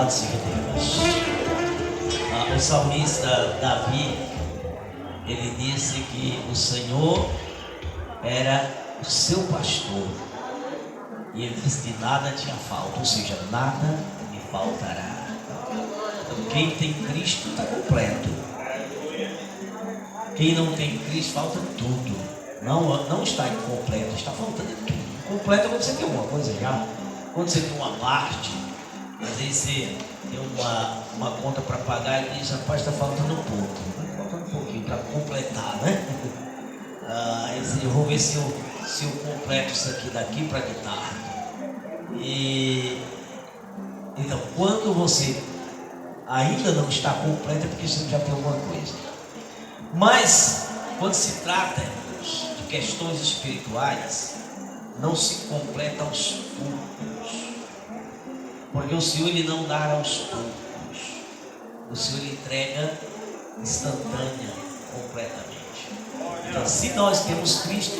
Louvado seja Deus. O salmista Davi, ele disse que o Senhor era o seu pastor e ele disse que nada tinha falta, ou seja, nada lhe faltará. Então, quem tem Cristo está completo. Quem não tem Cristo, falta tudo. Não está incompleto, está faltando tudo. Completo é quando você tem uma coisa já, quando você tem uma parte. Às vezes você tem uma conta para pagar e diz: rapaz, está faltando um pouco. Está faltando um pouquinho para completar, né? Eu vou ver se eu completo isso aqui daqui para de tarde. Então, quando você ainda não está completo, é porque você já tem alguma coisa. Mas, quando se trata de questões espirituais, não se completa aos poucos. Porque o Senhor ele não dá aos poucos. O Senhor ele entrega instantânea, completamente. Então, se nós temos Cristo,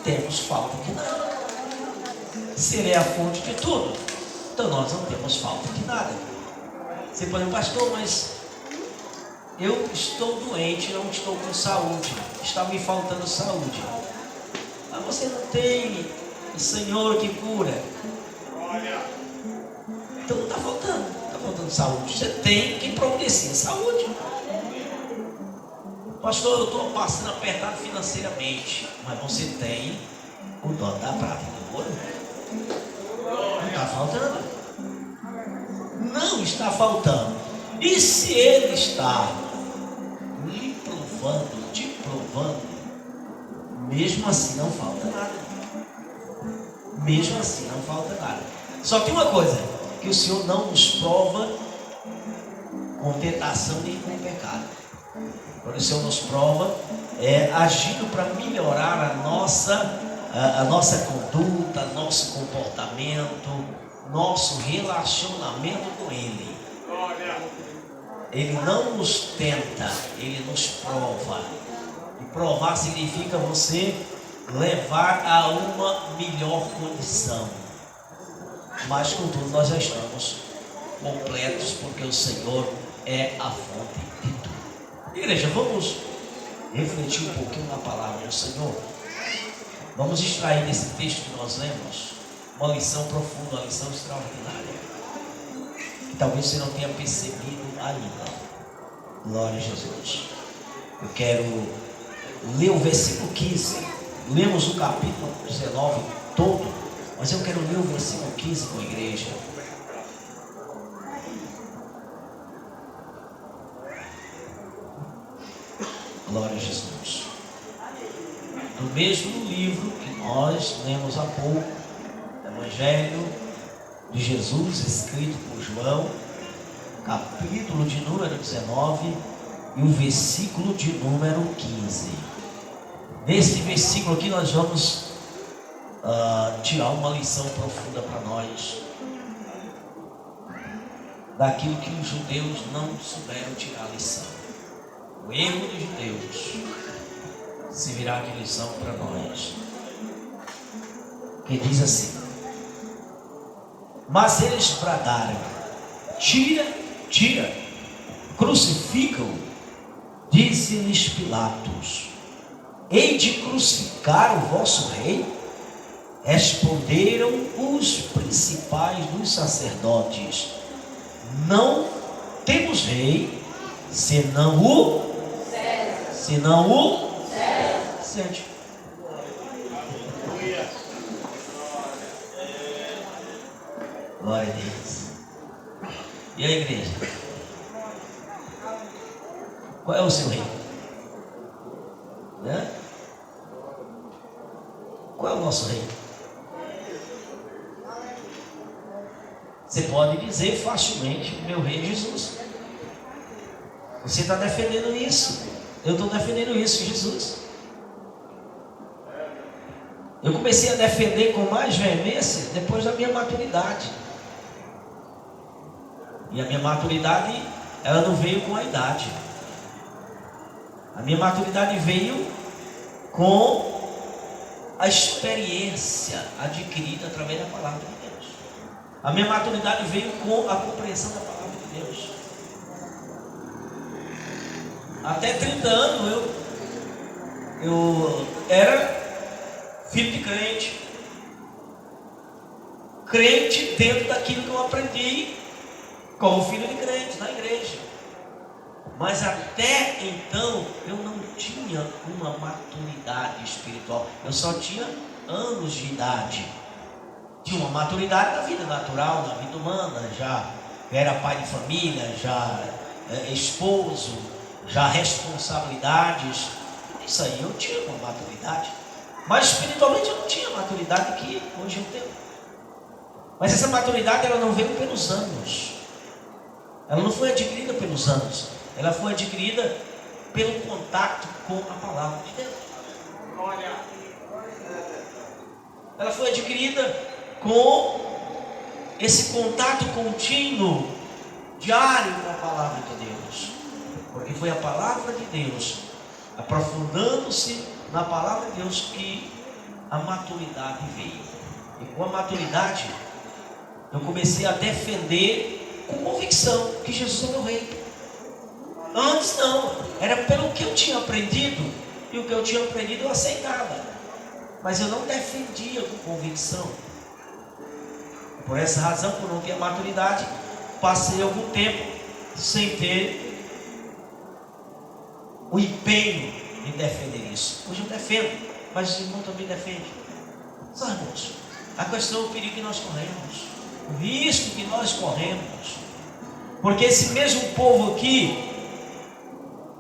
temos falta de nada. Se Ele é a fonte de tudo, então nós não temos falta de nada. Você pode dizer: pastor, mas eu estou doente, não estou com saúde, está me faltando saúde. Mas você não tem o Senhor que cura. Então não está faltando saúde. Você tem que providenciar saúde. Pastor, eu estou passando apertado financeiramente, mas você tem o dono da prata e do ouro. Não está faltando. Não está faltando. E se Ele está lhe provando, te provando, mesmo assim não falta nada. Mesmo assim não falta nada. Só tem uma coisa, que o Senhor não nos prova com tentação nem com pecado. Quando o Senhor nos prova, agindo para melhorar a nossa conduta, nosso comportamento, nosso relacionamento com Ele. Ele não nos tenta, Ele nos prova. E provar significa você levar a uma melhor condição. Mas contudo nós já estamos completos, porque o Senhor é a fonte de tudo. Igreja, vamos refletir um pouquinho na palavra do Senhor. Vamos extrair desse texto que nós lemos uma lição profunda, uma lição extraordinária, que talvez você não tenha percebido ainda. Glória a Jesus. Eu quero ler o versículo 15. Lemos o capítulo 19 todo, mas eu quero ler o versículo 15 com a igreja. Glória a Jesus. No mesmo livro que nós lemos há pouco, Evangelho de Jesus, escrito por João, capítulo de número 19 e o versículo de número 15. Nesse versículo aqui nós vamos tirar uma lição profunda para nós daquilo que os judeus não souberam tirar a lição. O erro dos judeus se virá de lição para nós, que diz assim: mas eles bradaram: tira, tira, crucificam. Disse-lhes Pilatos: hei de crucificar o vosso rei? Responderam os principais dos sacerdotes: não temos rei, senão o César. Glória a Deus. E a igreja? Qual é o seu rei? Né? Qual é o nosso rei? Você pode dizer facilmente: meu rei é Jesus. Você está defendendo isso. Eu estou defendendo isso, Jesus. Eu comecei a defender com mais veemência depois da minha maturidade. E a minha maturidade, ela não veio com a idade. A minha maturidade veio com a experiência adquirida através da palavra de Deus. A minha maturidade veio com a compreensão da palavra de de Deus. Até 30 anos eu era filho de crente. Crente dentro daquilo que eu aprendi como filho de crente na igreja. Mas até então eu não tinha uma maturidade espiritual. Eu só tinha anos de idade. Tinha uma maturidade na vida natural, na vida humana. Já era pai de família, já esposo, já responsabilidades. Isso aí eu tinha uma maturidade. Mas espiritualmente eu não tinha a maturidade que hoje eu tenho. Mas essa maturidade ela não veio pelos anos. Ela não foi adquirida pelos anos. Ela foi adquirida pelo contato com a palavra de Deus. Ela foi adquirida com esse contato contínuo, diário com a palavra de Deus. Porque foi a palavra de Deus, aprofundando-se na palavra de Deus, que a maturidade veio. E com a maturidade, eu comecei a defender com convicção que Jesus é meu rei. Antes não, era pelo que eu tinha aprendido, e o que eu tinha aprendido eu aceitava, mas eu não defendia com convicção. Por essa razão, por não ter maturidade, passei algum tempo sem ter o empenho em defender isso. Hoje eu defendo, mas o irmão também defende. Sabe, irmãos, a questão é o perigo que nós corremos, o risco que nós corremos, porque esse mesmo povo aqui,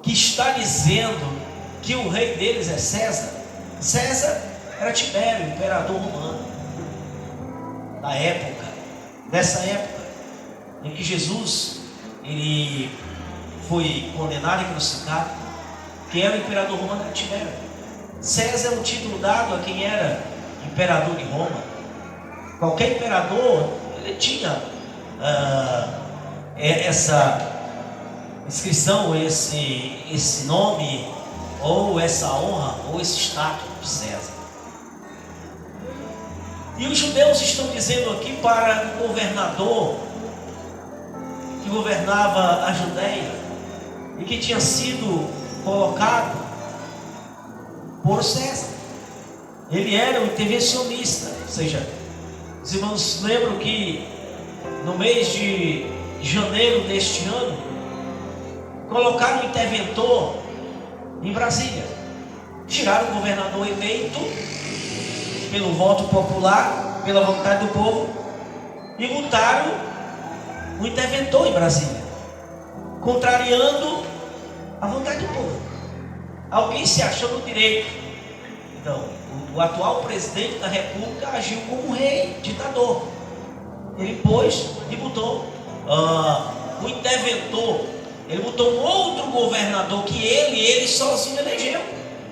que está dizendo que o rei deles é César. César era Tibério, imperador romano da época. Nessa época em que Jesus ele foi condenado e crucificado, quem era o imperador romano era Tibério. César é um título dado a quem era imperador de Roma. Qualquer imperador ele tinha essa inscrição, esse nome, ou essa honra, ou esse status de César. E os judeus estão dizendo aqui para o governador que governava a Judeia e que tinha sido colocado por César. Ele era um intervencionista, ou seja, os irmãos lembram que no mês de janeiro deste ano colocaram um interventor em Brasília. Tiraram o governador eleito pelo voto popular, pela vontade do povo, e botaram um interventor em Brasília, contrariando a vontade do povo. Alguém se achou no direito. Então, o atual presidente da República agiu como um rei, ditador. Ele pôs e botou um interventor. Ele botou um outro governador que ele sozinho elegeu,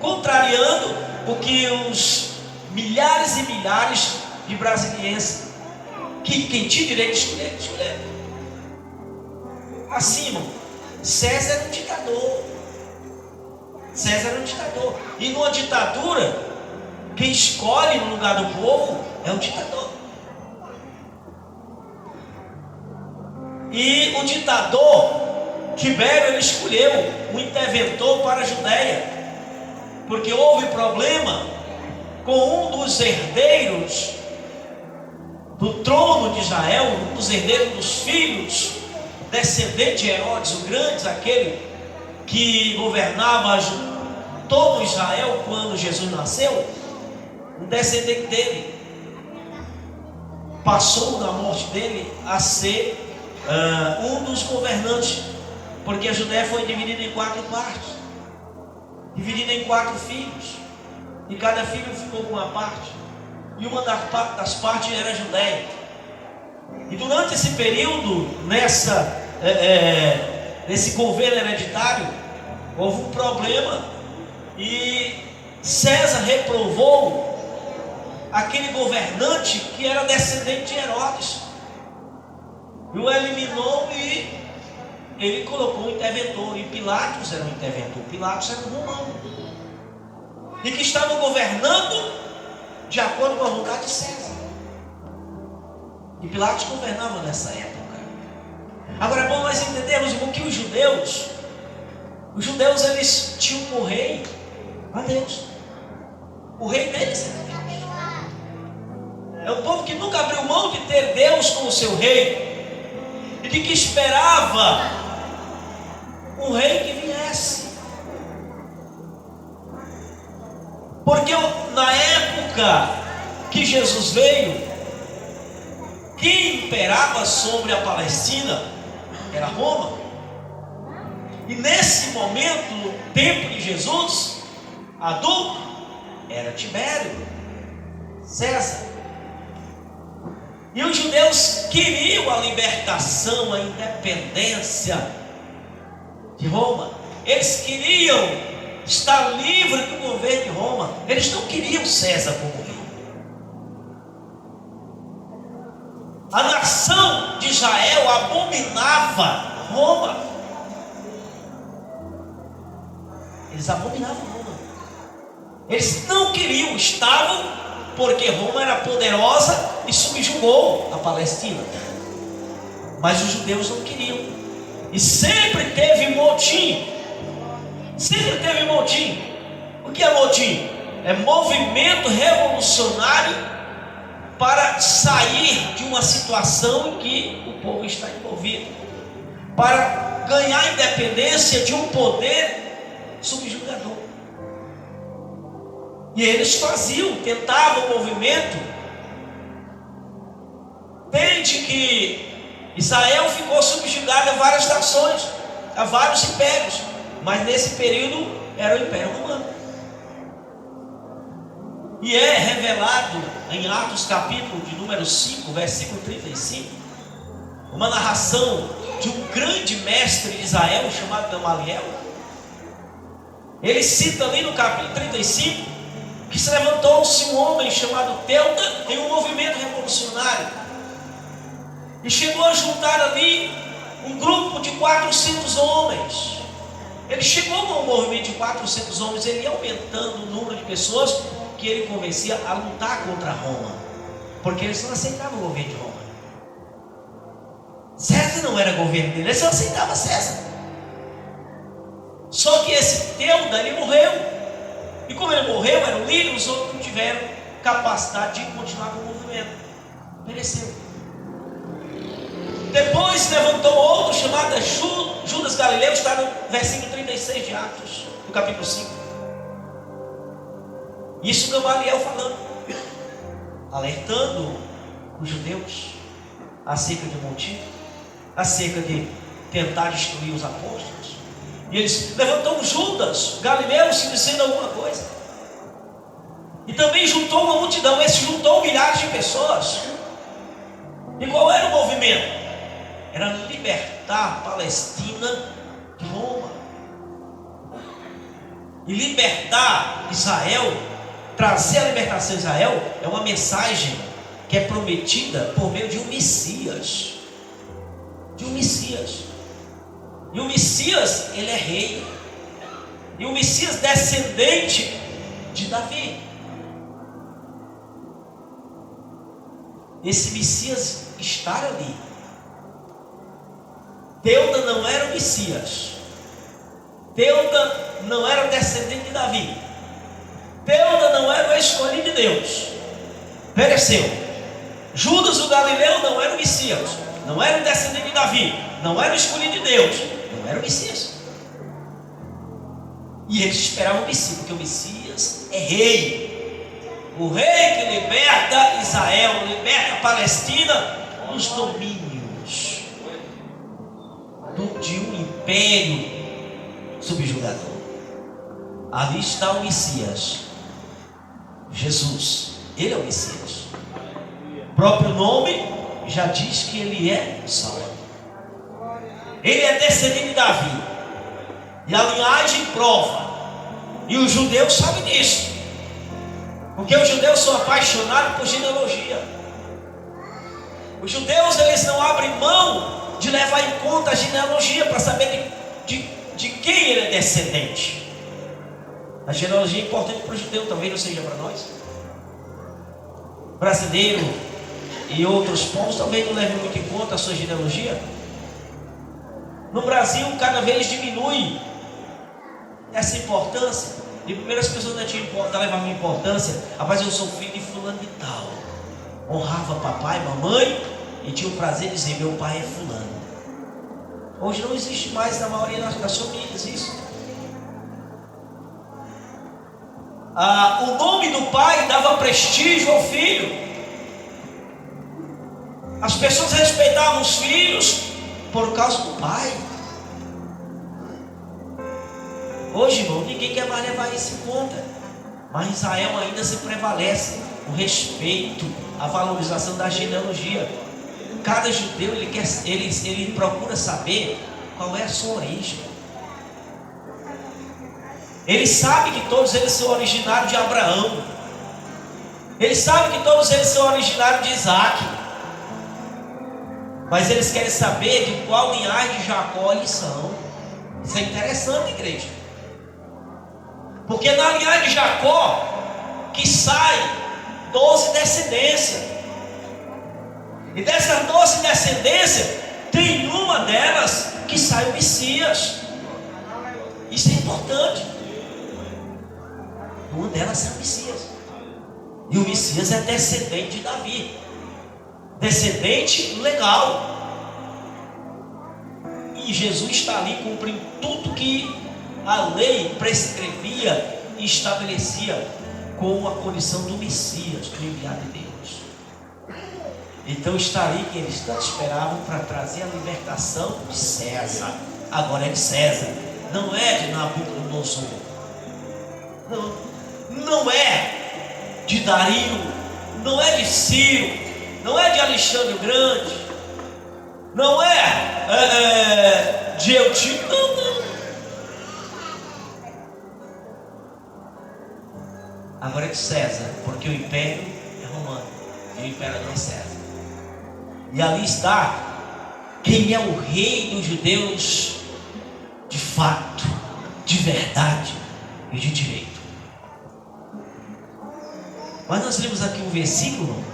contrariando o que os milhares e milhares de brasileiros que quem tinha direito de escolher. Assim, irmão, César era um ditador. César era um ditador. E numa ditadura, quem escolhe no lugar do povo é o ditador. E o ditador Tibério, ele escolheu um interventor para a Judeia, porque houve problema com um dos herdeiros do trono de Israel, um dos herdeiros dos filhos, descendente de Herodes o Grande, aquele que governava todo Israel quando Jesus nasceu. Um descendente dele passou na morte dele a ser um dos governantes, porque a Judéia foi dividida em 4 partes, dividida em 4 filhos, e cada filho ficou com uma parte, e uma das partes era a Judéia. E durante esse período, nesse governo hereditário, houve um problema, e César reprovou aquele governante que era descendente de Herodes, e o eliminou, e ele colocou um interventor. E Pilatos era um interventor. Pilatos era um romano, e que estava governando de acordo com a vontade de César. E Pilatos governava nessa época. Agora é bom nós entendermos, irmão, que os judeus eles tinham como rei a Deus. O rei deles era Deus. É um povo que nunca abriu mão de ter Deus como seu rei, e de que esperava um rei que viesse. Porque na época que Jesus veio, quem imperava sobre a Palestina era Roma. E nesse momento, no tempo de Jesus, adulto, era Tibério, César. E os judeus queriam a libertação, a independência de Roma. Eles queriam estar livres do governo de Roma. Eles não queriam César como rei. A nação de Israel abominava Roma. Eles abominavam Roma. Eles não queriam, estavam, porque Roma era poderosa e subjugou a Palestina. Mas os judeus não queriam. E sempre teve motim. Sempre teve motim. O que é motim? É movimento revolucionário para sair de uma situação em que o povo está envolvido, para ganhar a independência de um poder subjugador. E eles tentavam o movimento, desde que Israel ficou subjugado a várias nações, a vários impérios, mas nesse período era o Império Romano. E é revelado em Atos capítulo de número 5, versículo 35, uma narração de um grande mestre de Israel chamado Gamaliel. Ele cita ali no capítulo 35 que se levantou-se um homem chamado Teuda em um movimento revolucionário e chegou a juntar ali um grupo de 400 homens. Ele chegou a um movimento de 400 homens, ele ia aumentando o número de pessoas que ele convencia a lutar contra Roma, porque eles não aceitavam o governo de Roma. César não era governo dele, eles só aceitavam César. Só que esse Teuda, ele morreu, e como ele morreu, era o líder, os outros não tiveram capacidade de continuar com o movimento, pereceu. Depois levantou outro chamado Judas Galileu, está no versículo 36 de Atos, no capítulo 5. Isso Gamaliel falando, alertando os judeus acerca de motivo, acerca de tentar destruir os apóstolos. E eles levantou Judas Galileu se dizendo alguma coisa, e também juntou uma multidão. Esse juntou milhares de pessoas. E qual era o movimento? Era libertar a Palestina de Roma, e libertar Israel. Trazer a libertação de Israel é uma mensagem que é prometida por meio de um Messias. De um Messias. E o Messias, ele é rei. E o Messias descendente de Davi. Esse Messias está ali. Teuda não era o Messias. Teuda não era o descendente de Davi. Teuda não era o escolhido de Deus, pereceu. Judas o Galileu não era o Messias, não era o descendente de Davi, não era o escolhido de Deus, não era o Messias. E eles esperavam o Messias, porque o Messias é rei. O rei que liberta Israel, liberta a Palestina dos domínios de um império subjugador. Ali está o Messias, Jesus. Ele é o Messias. O próprio nome já diz que ele é Salvador. Ele é descendente de Davi, e a linhagem prova, e os judeus sabem disso, porque os judeus são apaixonados por genealogia. Os judeus, eles não abrem mão de levar em conta a genealogia para saber de quem ele é descendente. A genealogia é importante para o judeu, talvez não seja para nós. Brasileiro e outros povos talvez não levem muito em conta a sua genealogia, No Brasil, cada vez diminui essa importância. E primeiro as pessoas não levavam importância. Rapaz, eu sou filho de fulano de tal. Honrava papai, mamãe e tinha o prazer de dizer: meu pai é fulano. Hoje não existe mais na maioria das famílias isso. O nome do pai dava prestígio ao filho. As pessoas respeitavam os filhos por causa do pai. Hoje, irmão, ninguém quer mais levar isso em conta. Mas em Israel ainda se prevalece o respeito, a valorização da genealogia. Cada judeu ele procura saber qual é a sua origem. Ele sabe que todos eles são originários de Abraão. Ele sabe que todos eles são originários de Isaac. Mas eles querem saber de qual linhagem de Jacó eles são. Isso é interessante, igreja. Porque na linhagem de Jacó que sai 12 descendências. E dessas 12 descendências, tem uma delas que sai o Messias. Isso é importante. Uma delas é o Messias. E o Messias é descendente de Davi. Descendente legal. E Jesus está ali cumprindo tudo que a lei prescrevia e estabelecia com a condição do Messias, do enviado de Deus. Então está ali que eles tanto esperavam para trazer a libertação de César. Agora é de César, não é de Nabucodonosor. Não é de Dario, não é de Ciro, não é de Alexandre o Grande, não é de Eutico, não. Agora é de César, porque o império é romano e o imperador é César. E ali está quem é o rei dos judeus de fato, de verdade e de direito. Mas nós lemos aqui um versículo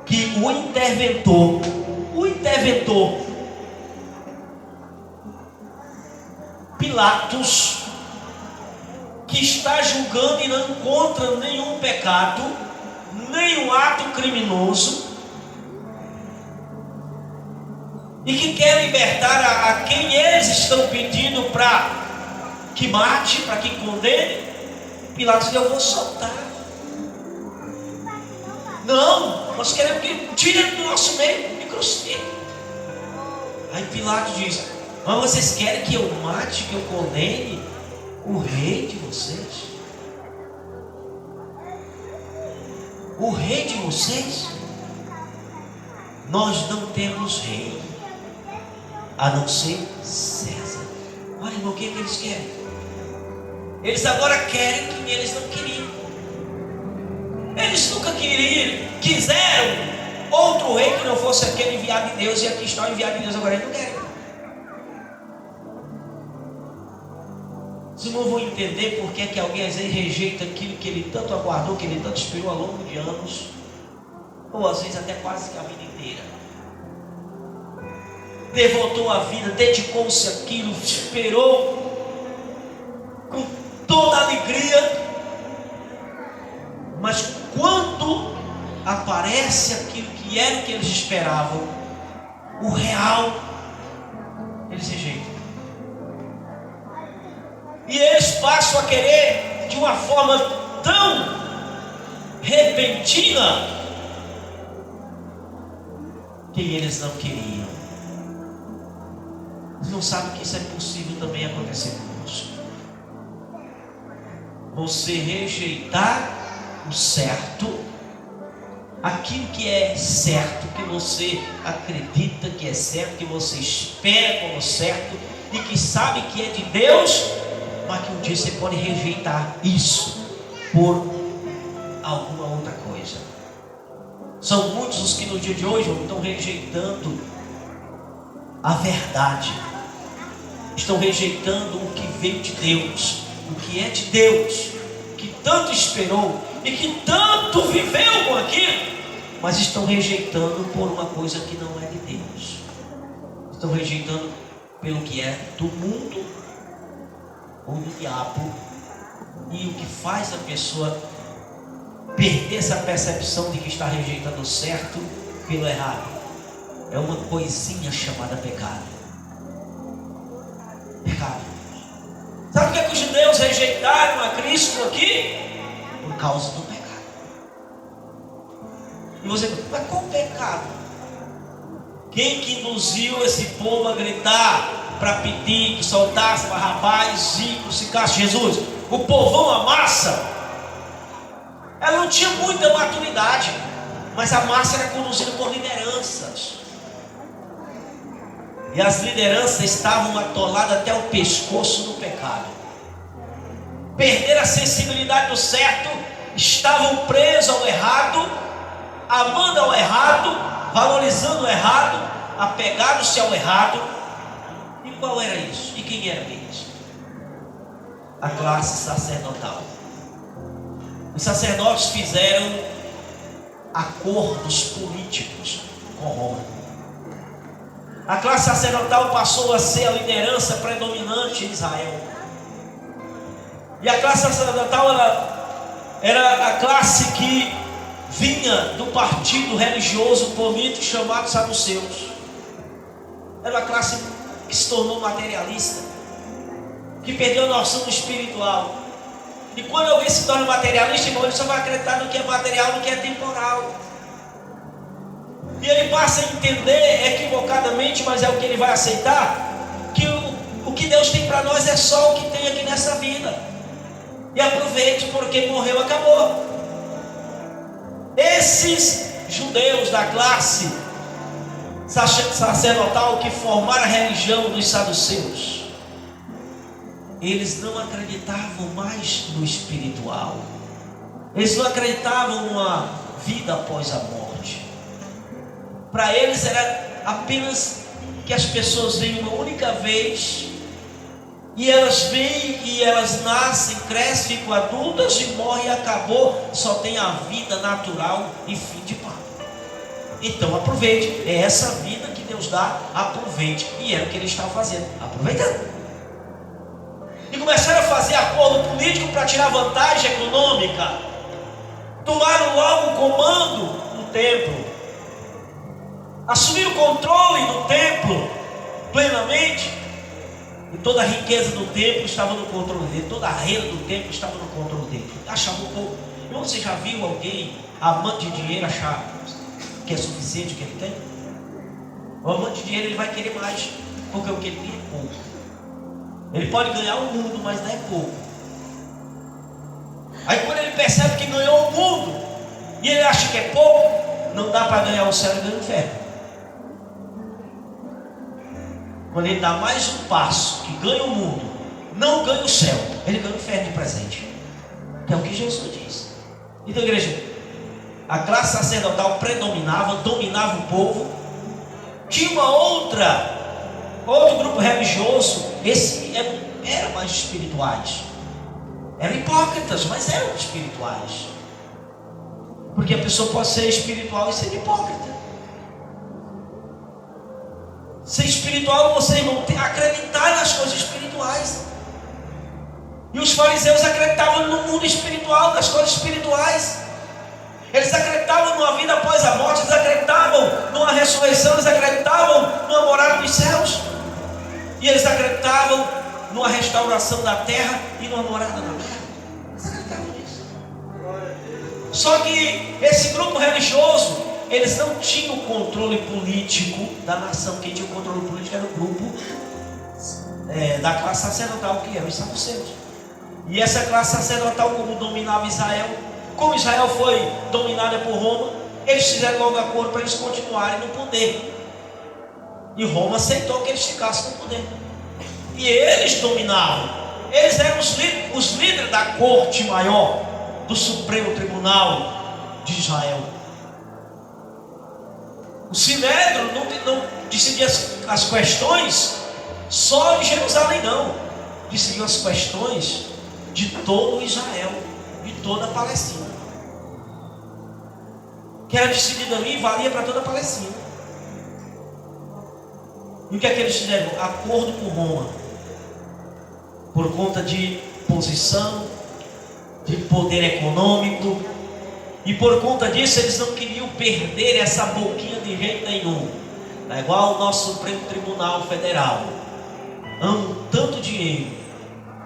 que o interventor Pilatos, que está julgando e não encontra nenhum pecado, nenhum ato criminoso, e que quer libertar a quem eles estão pedindo para que mate, para que condene. Pilatos diz: eu vou soltar. Não, nós queremos que tire do nosso meio e crucifique. Aí Pilatos diz: mas vocês querem que eu mate, que eu condene o rei de vocês? O rei de vocês? Nós não temos rei a não ser César. Olha, irmão, o que é que eles querem? Eles agora querem quem eles não queriam. Eles nunca quiseram outro rei que não fosse aquele enviado de Deus, e aqui está o enviado de Deus, agora eles não querem. Os irmãos vão entender por que alguém às vezes rejeita aquilo que ele tanto aguardou, que ele tanto esperou ao longo de anos, ou às vezes até quase que a vida inteira. Devotou a vida, dedicou-se àquilo, esperou com toda a alegria, mas quando aparece aquilo que era o que eles esperavam, o real, eles rejeitam. E eles passam a querer de uma forma tão repentina que eles não queriam. Eles não sabem que isso é possível também acontecer conosco. Você rejeitar o certo, aquilo que é certo, que você acredita que é certo, que você espera como certo e que sabe que é de Deus, mas que um dia você pode rejeitar isso por alguma outra coisa. São muitos os que no dia de hoje estão rejeitando a verdade, estão rejeitando o que veio de Deus, o que é de Deus, que tanto esperou e que tanto viveu com aquilo, mas estão rejeitando por uma coisa que não é de Deus. estão rejeitando pelo que é do mundo ou do diabo. E o que faz a pessoa perder essa percepção de que está rejeitando o certo pelo errado é uma coisinha chamada pecado. Pecado. Sabe o que é que os judeus rejeitaram a Cristo aqui? Por causa do pecado. E você pergunta, mas qual pecado? Quem que induziu esse povo a gritar para pedir que soltasse Barrabás e crucificasse Jesus? O povão, a massa. Ela não tinha muita maturidade, mas a massa era conduzida por lideranças. E as lideranças estavam atoladas até o pescoço no pecado. Perderam a sensibilidade do certo, estavam presos ao errado, amando ao errado, valorizando o errado, apegados-se ao errado. E qual era isso? E quem era eles? A classe sacerdotal. Os sacerdotes fizeram acordos políticos com Roma. A classe sacerdotal passou a ser a liderança predominante em Israel. E a classe sacerdotal era a classe que vinha do partido religioso político chamado saduceus. Era uma classe que se tornou materialista, que perdeu a noção do espiritual. E quando alguém se torna materialista, irmão, ele só vai acreditar no que é material, no que é temporal. E ele passa a entender equivocadamente, mas é o que ele vai aceitar, que o que Deus tem para nós é só o que tem aqui nessa vida. E aproveite, porque morreu, acabou. Esses judeus da classe sacerdotal que formaram a religião dos saduceus, eles não acreditavam mais no espiritual. Eles não acreditavam numa vida após a morte. Para eles era apenas que as pessoas vêm uma única vez, e elas vêm e elas nascem, crescem, ficam adultas e morrem e acabou. Só tem a vida natural e fim de papo. Então aproveite, é essa vida que Deus dá, aproveite. E era o que eles estavam fazendo, aproveitando. E começaram a fazer acordo político para tirar vantagem econômica. Tomaram logo o comando no templo, assumiram o controle do templo plenamente. E toda a riqueza do templo estava no controle dele, toda a renda do templo estava no controle dele. Achava um pouco. E você já viu alguém amante de dinheiro achar que é suficiente o que ele tem? O amante de dinheiro, ele vai querer mais, porque o que ele tem é pouco. Ele pode ganhar o mundo, mas não é pouco. Aí quando ele percebe que ganhou o mundo e ele acha que é pouco, não dá para ganhar o céu e ganhar o inferno. Quando ele dá mais um passo, que ganha o mundo, não ganha o céu, ele ganha o inferno de presente, que é o que Jesus diz. Então, igreja, a classe sacerdotal predominava, dominava o povo. Tinha outro grupo religioso, esse era mais espirituais. Eram hipócritas, mas eram espirituais. Porque a pessoa pode ser espiritual e ser hipócrita. Ser espiritual, vocês vão acreditar nas coisas espirituais. E os fariseus acreditavam no mundo espiritual, nas coisas espirituais. Eles acreditavam numa vida após a morte, eles acreditavam numa ressurreição, eles acreditavam numa morada dos céus. E eles acreditavam numa restauração da terra e numa morada na terra. Eles acreditavam nisso. Só que esse grupo religioso, eles não tinham o controle político da nação. Quem tinha o controle político era o grupo da classe sacerdotal, que eram os saduceus. E essa classe sacerdotal, como dominava Israel, como Israel foi dominada por Roma, eles fizeram logo acordo para eles continuarem no poder. E Roma aceitou que eles ficassem no poder. E eles dominavam. Eles eram os líderes da corte maior, do Supremo Tribunal de Israel. O Sinédrio não decidia as questões só de Jerusalém, não. Decidiam as questões de todo Israel, de toda a Palestina. Que era decidido ali e valia para toda a Palestina. E o que é que eles fizeram? Acordo com Roma, por conta de posição, de poder econômico, e por conta disso eles não queriam perder essa boquinha de jeito nenhum. É igual o nosso Supremo Tribunal Federal. Amam tanto dinheiro,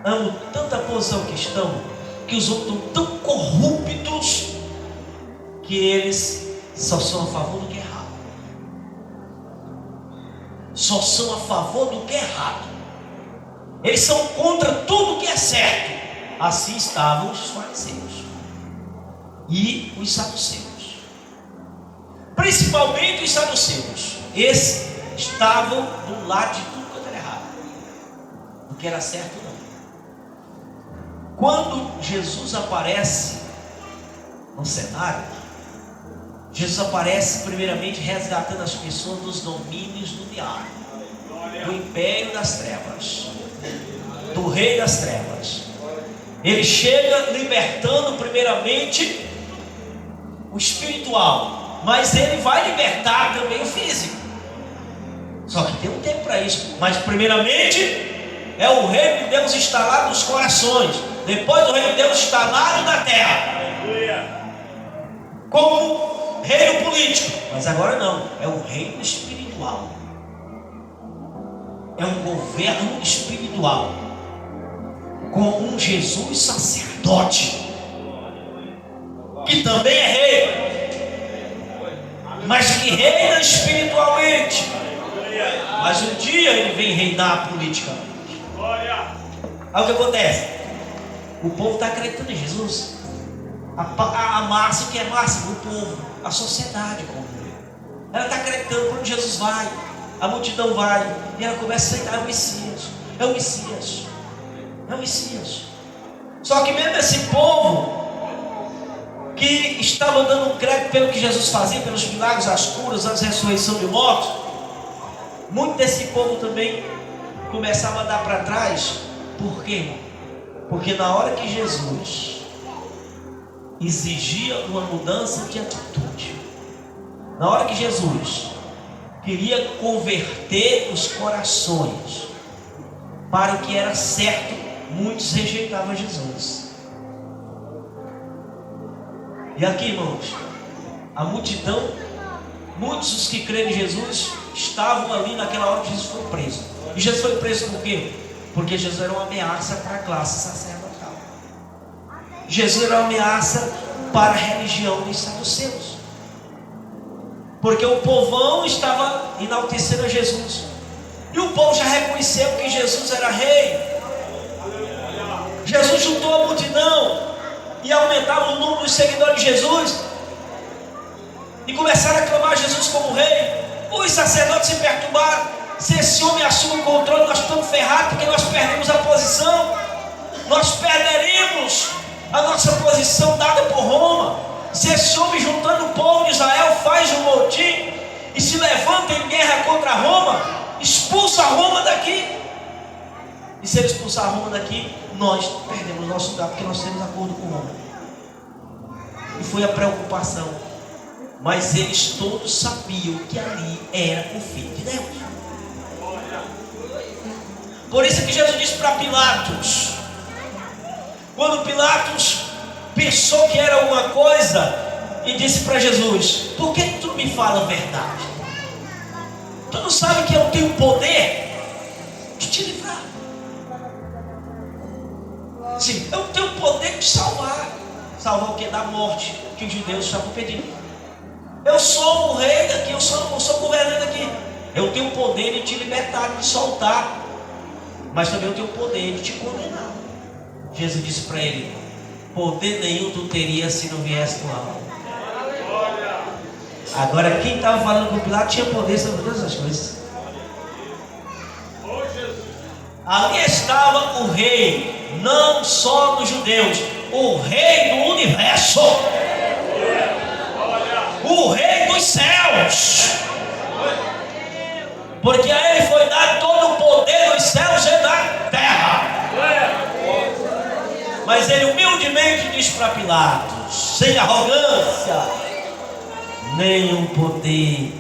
amam tanta posição que estão, que os outros estão tão corruptos que eles só são a favor do que é errado. Só são a favor do que é errado. Eles são contra tudo que é certo. Assim estavam os fariseus e os saduceus. Principalmente os saduceus. Esses estavam do lado de tudo que era errado. Do que era certo não. Quando Jesus aparece no cenário, Jesus aparece primeiramente resgatando as pessoas dos domínios do diabo, do império das trevas, do rei das trevas. Ele chega libertando primeiramente o espiritual, mas ele vai libertar também o físico. Só que tem um tempo para isso. Mas primeiramente é o reino de Deus instalado nos corações. Depois o reino de Deus instalado na terra, como reino político. Mas agora não, é o reino espiritual. É um governo espiritual, com um Jesus sacerdote, que também é rei, mas que reina espiritualmente. Mas um dia ele vem reinar politicamente. Aí o que acontece? O povo está acreditando em Jesus. A massa, o que é massa? O povo, a sociedade como ela está acreditando. Para onde Jesus vai, a multidão vai, e ela começa a aceitar: é o Messias, é o Messias, é o Messias. Só que mesmo esse povo que estava dando crédito pelo que Jesus fazia, pelos milagres, as curas, as ressurreições de mortos, muito desse povo também começava a dar para trás. Por quê? Porque na hora que Jesus exigia uma mudança de atitude, na hora que Jesus queria converter os corações para o que era certo, muitos rejeitavam Jesus. E aqui, irmãos, a multidão, muitos dos que creem em Jesus estavam ali naquela hora que Jesus foi preso. E Jesus foi preso por quê? Porque Jesus era uma ameaça para a classe sacerdotal. Jesus era uma ameaça para a religião dos saduceus, porque o povão estava enaltecendo a Jesus, e o povo já reconheceu que Jesus era rei. Jesus juntou a multidão e aumentava o número dos seguidores de Jesus, e começaram a aclamar Jesus como rei. Os sacerdotes se perturbaram: se esse homem assume o controle, nós estamos ferrados, porque nós perdemos a posição, nós perderemos a nossa posição dada por Roma. Se esse homem, juntando o povo de Israel, faz um motim e se levanta em guerra contra Roma, expulsa Roma daqui. E se ele expulsar Roma daqui, nós perdemos o nosso lugar, porque nós temos acordo com Roma. E foi a preocupação. Mas eles todos sabiam que ali era o Filho de Deus. Por isso que Jesus disse para Pilatos, quando Pilatos pensou que era uma coisa, e disse para Jesus: por que tu me fala a verdade? Tu não sabe que eu tenho poder de te livrar? Sim, eu tenho poder de salvar. Salvar o que? Da morte, que os judeus estavam pedindo. Eu sou o rei daqui, eu sou o governante daqui. Eu tenho o poder de te libertar, de te soltar, mas também eu tenho o poder de te condenar. Jesus disse para ele: poder nenhum tu terias se não viesse do alto. Agora quem estava falando com Pilatos tinha poder sobre todas as coisas. Ali estava o rei, não só dos judeus, o rei do universo, o rei dos céus, porque a ele foi dado todo o poder dos céus e da terra. Mas ele humildemente diz para Pilatos, sem arrogância: nenhum poder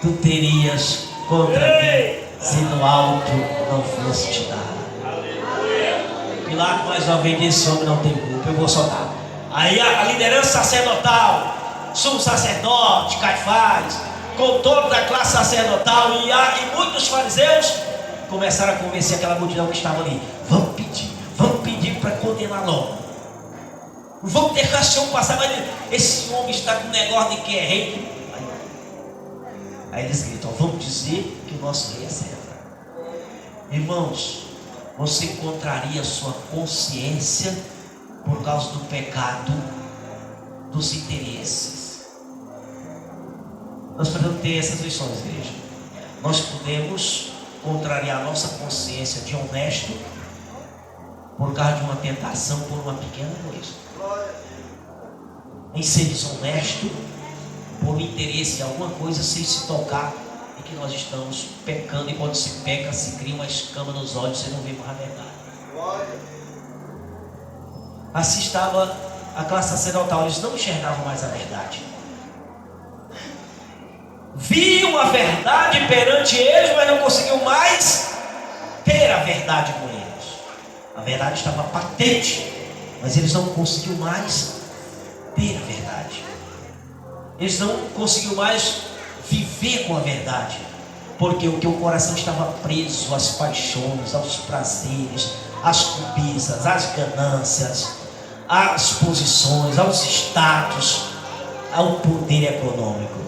tu terias contra mim, se no alto não fosse te dar. Pilatos mais uma vez disse: esse homem não tem culpa, eu vou soltar. Aí a liderança sacerdotal, sumo sacerdote, Caifás, com toda a classe sacerdotal e muitos fariseus começaram a convencer aquela multidão que estava ali: vamos pedir para condenar logo. Não vamos deixar esse homem passar, mas esse homem está com um negócio de que é rei. Aí eles gritam: vamos dizer que o nosso rei é César. Irmãos, você encontraria sua consciência por causa do pecado, dos interesses. Nós podemos ter essas lições, igreja. Nós podemos contrariar nossa consciência de honesto por causa de uma tentação, por uma pequena coisa. Em ser desonesto por interesse em alguma coisa, sem se tocar e que nós estamos pecando. E quando se peca, se cria uma escama nos olhos, você não vê mais a verdade. Assim estava a classe sacerdotal, eles não enxergavam mais a verdade. Viam a verdade perante eles, mas não conseguiam mais ter a verdade com eles. A verdade estava patente, mas eles não conseguiam mais ter a verdade. Eles não conseguiam mais viver com a verdade, porque o coração estava preso às paixões, aos prazeres, às cobiças, às ganâncias, às posições, aos status, ao poder econômico.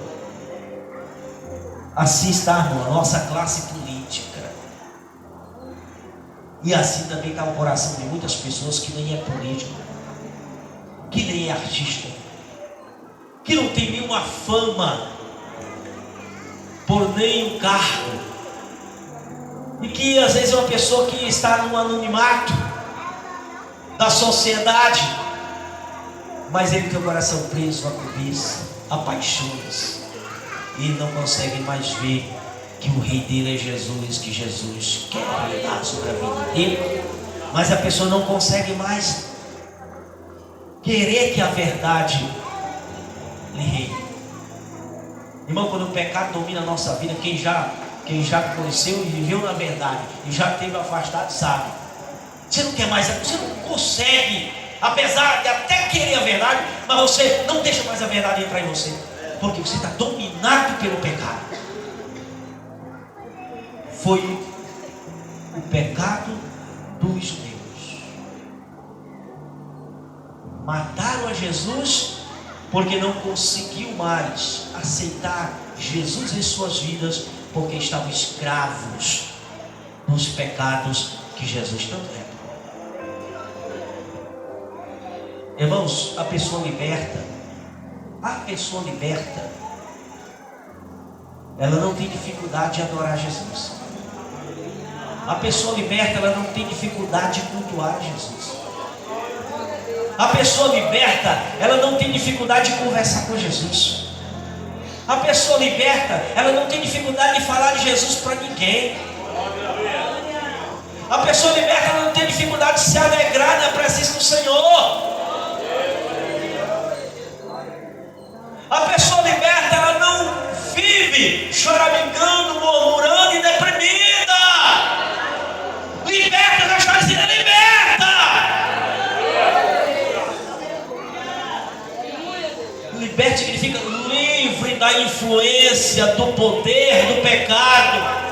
Assim está, irmão, a nossa classe política. E assim também está o coração de muitas pessoas que nem é político, que nem é artista, que não tem nenhuma fama por nenhum cargo, e que às vezes é uma pessoa que está no anonimato da sociedade, mas ele tem o coração preso a cobiça, a paixões, e ele não consegue mais ver que o rei dele é Jesus, que Jesus quer reinar sobre a vida dele. Mas a pessoa não consegue mais querer que a verdade lhe reine. Irmão, quando o pecado domina a nossa vida, quem já conheceu e viveu na verdade e já esteve afastado sabe, você não quer mais, você não consegue, apesar de até querer a verdade, mas você não deixa mais a verdade entrar em você, porque você está dominado pelo pecado. Foi o pecado dos judeus. Mataram a Jesus porque não conseguiu mais aceitar Jesus em suas vidas, porque estavam escravos dos pecados que Jesus tanto reprova. Irmãos, a pessoa liberta, ela não tem dificuldade de adorar Jesus. A pessoa liberta, ela não tem dificuldade de cultuar Jesus. A pessoa liberta, ela não tem dificuldade de conversar com Jesus. A pessoa liberta, ela não tem dificuldade de falar de Jesus para ninguém. A pessoa liberta, ela não tem dificuldade de se alegrar na presença do Senhor. A pessoa liberta, ela não vive choramingando, murmurando e deprimida. Liberta, já está dizendo, liberta. Liberta significa livre da influência, do poder, do pecado.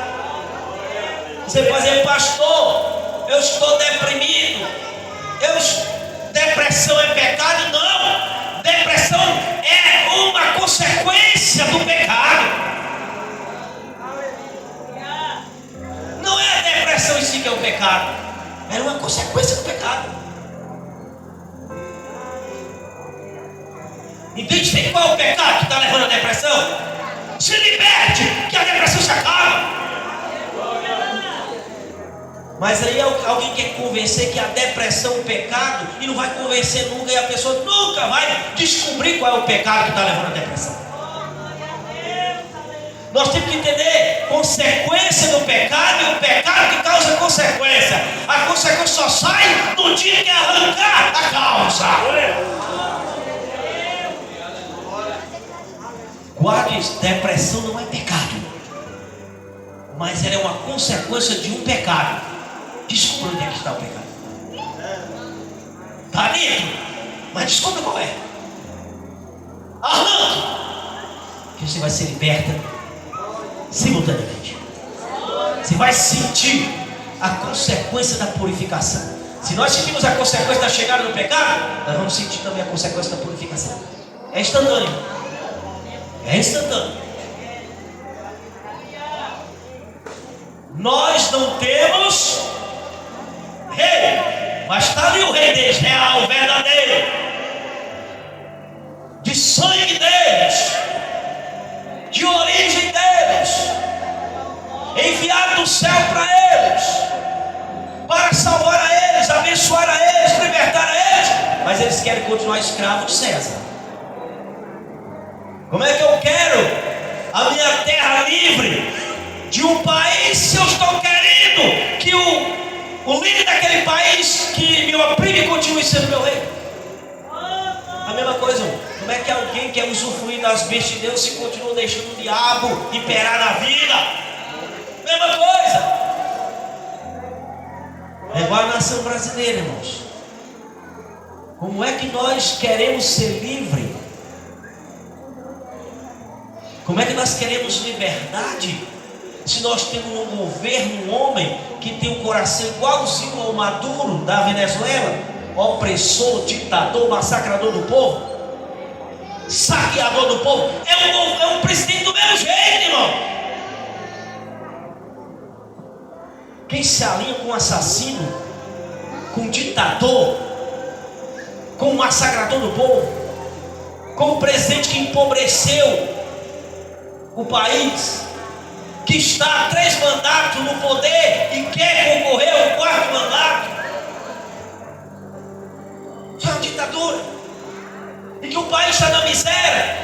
Você pode dizer, pastor, eu estou deprimido. Depressão é pecado? Não. Depressão é uma consequência do pecado. Não é a depressão em si que é o pecado, é uma consequência do pecado. Identifique qual é o pecado que está levando a depressão. Se liberte, que a depressão se acaba. Mas aí alguém quer convencer que a depressão é um pecado e não vai convencer nunca, e a pessoa nunca vai descobrir qual é o pecado que está levando a depressão. Nós temos que entender consequência do pecado e o pecado que causa consequência. A consequência só sai no dia que arrancar a causa. Guarde isso, depressão não é pecado, mas ela é uma consequência de um pecado. Descubra onde é que está o pecado. Está dentro, mas descubra qual é. Arranque, que você vai ser liberta simultaneamente. Você vai sentir a consequência da purificação. Se nós sentimos a consequência da chegada do pecado, nós vamos sentir também a consequência da purificação. É instantâneo. É instantâneo. Nós não temos rei, mas está ali o rei deles, real, verdadeiro, de sangue deles, de origem deles, enviado do céu para eles, para salvar a eles, abençoar a eles, libertar a eles, mas eles querem continuar escravos de César. Como é que eu quero a minha terra livre de um país se eu estou querendo que o líder daquele país que me oprime continue sendo meu rei? A mesma coisa, como é que alguém quer usufruir das bênçãos de Deus se continua deixando o diabo imperar na vida? Mesma coisa. É igual a nação brasileira, irmãos. Como é que nós queremos ser livres? Como é que nós queremos liberdade se nós temos um governo, um homem que tem um coração igualzinho ao Maduro da Venezuela, opressor, ditador, massacrador do povo, saqueador do povo? É um presidente do mesmo jeito, irmão. Quem se alinha com um assassino, com um ditador, com um massacrador do povo, com um presidente que empobreceu o país, que está há 3 mandatos no poder e quer concorrer ao 4º mandato, isso é uma ditadura. E que o país está na miséria,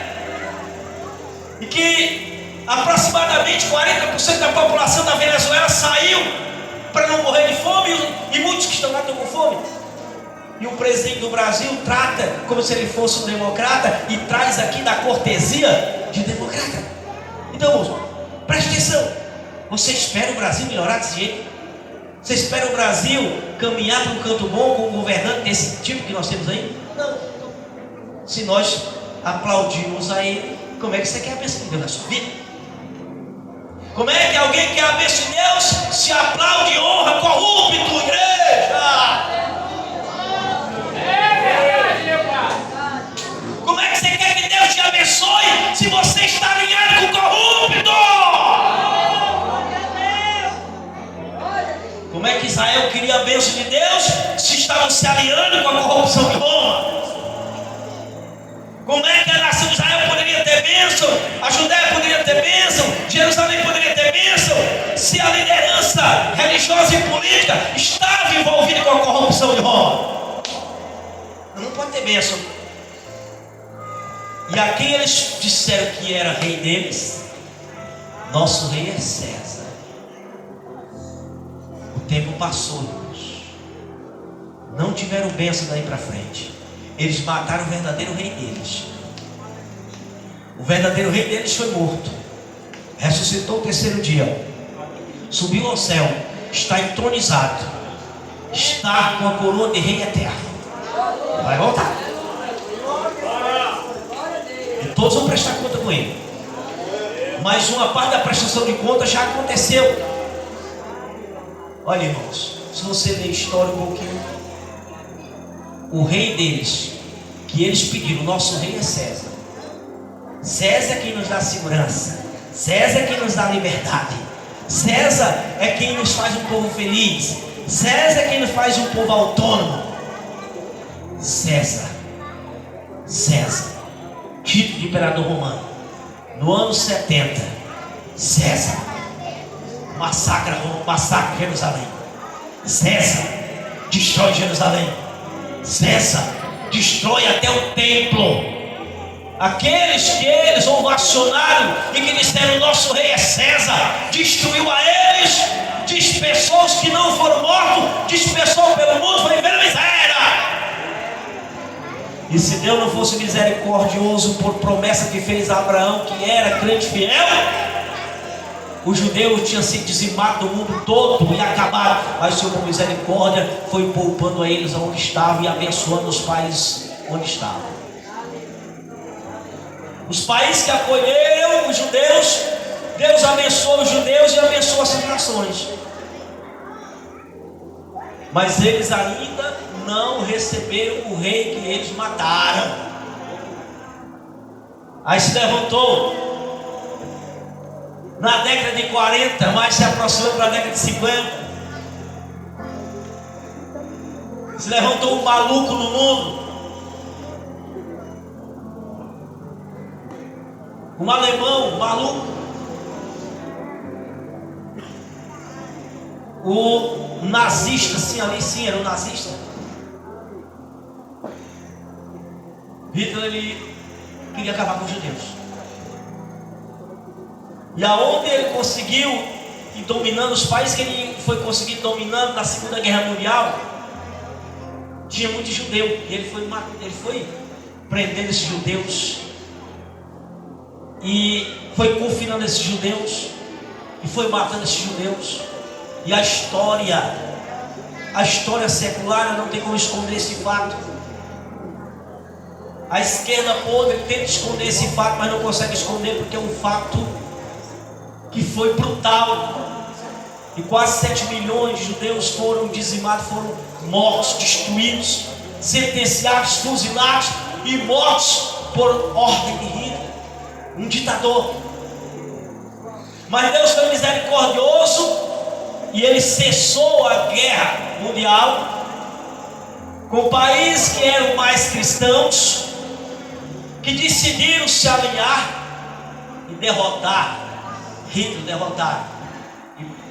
e que aproximadamente 40% da população da Venezuela saiu para não morrer de fome, e muitos que estão lá estão com fome. E o presidente do Brasil trata como se ele fosse um democrata e traz aqui da cortesia de democrata. Então, irmãos, preste atenção. Você espera o Brasil melhorar desse jeito? Você espera o Brasil caminhar para um canto bom com um governante desse tipo que nós temos aí? Não. Se nós aplaudimos a ele, como é que você quer a bênção de Deus na sua vida? Como é que alguém quer a bênção de Deus se aplaude e honra corrupto, igreja? Como é que você quer que Deus te abençoe se você está alinhado com o corrupto? Como é que Israel queria a bênção de Deus se estavam se alinhando com a corrupção de Roma? Como é que a nação de Israel poderia ter bênção? A Judéia poderia ter bênção? Jerusalém poderia ter bênção? Se a liderança religiosa e política estava envolvida com a corrupção de Roma? Não pode ter bênção. E a quem eles disseram que era rei deles? Nosso rei é César. O tempo passou, irmãos. Não tiveram bênção daí para frente. Eles mataram o verdadeiro rei deles. O verdadeiro rei deles foi morto. Ressuscitou o 3º dia. Subiu ao céu. Está entronizado. Está com a coroa de rei eterno. Vai voltar. E todos vão prestar conta com ele. Mas uma parte da prestação de conta já aconteceu. Olha, irmãos, se você ler a história um pouquinho, o rei deles, que eles pediram, nosso rei é César. César é quem nos dá segurança. César é quem nos dá liberdade. César é quem nos faz um povo feliz. César é quem nos faz um povo autônomo. César, título de imperador romano. No ano 70, César massacra Jerusalém. César destrói Jerusalém. César destrói até o templo. Aqueles que eles ovacionaram e que disseram nosso rei é César, destruiu a eles, dispersou os que não foram mortos, dispersou pelo mundo, foi vendo miséria. E se Deus não fosse misericordioso por promessa que fez a Abraão, que era crente fiel, Os judeus tinham sido dizimados do mundo todo e acabado, mas o Senhor, com misericórdia, foi poupando a eles onde estavam e abençoando os países onde estavam. Os países que acolheram os judeus, Deus abençoou os judeus e abençoou as nações. Mas eles ainda não receberam o rei que eles mataram. Aí se levantou na década de 40, mas se aproximou para a década de 50. Se levantou um maluco no mundo, um alemão maluco, o nazista, sim, ali sim, era um nazista. Hitler, ele queria acabar com os judeus. E aonde ele conseguiu ir dominando os países que ele foi conseguindo dominando na Segunda Guerra Mundial, tinha muito judeu. E ele foi prendendo esses judeus e foi confinando esses judeus e foi matando esses judeus. E a história secular não tem como esconder esse fato. A esquerda podre tenta esconder esse fato, mas não consegue esconder, porque é um fato que foi brutal. E quase 7 milhões de judeus foram dizimados, foram mortos, destruídos, sentenciados, fuzilados e mortos por ordem de Hitler, um ditador. Mas Deus foi misericordioso e ele cessou a guerra mundial com países que eram mais cristãos, que decidiram se alinhar e derrotar Hitler, derrotar.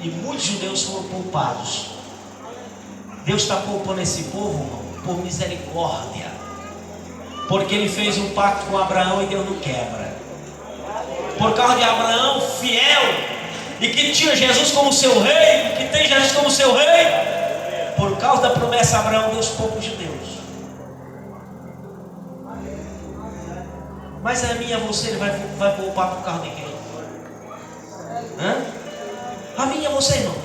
E muitos judeus foram poupados. Deus está poupando esse povo, irmão, por misericórdia, porque ele fez um pacto com Abraão e Deus não quebra. Por causa de Abraão fiel, e que tinha Jesus como seu rei, e que tem Jesus como seu rei, por causa da promessa de Abraão, Deus poupa os judeus. Mas a minha, você, ele vai poupar por causa de quem? A minha, você, irmão.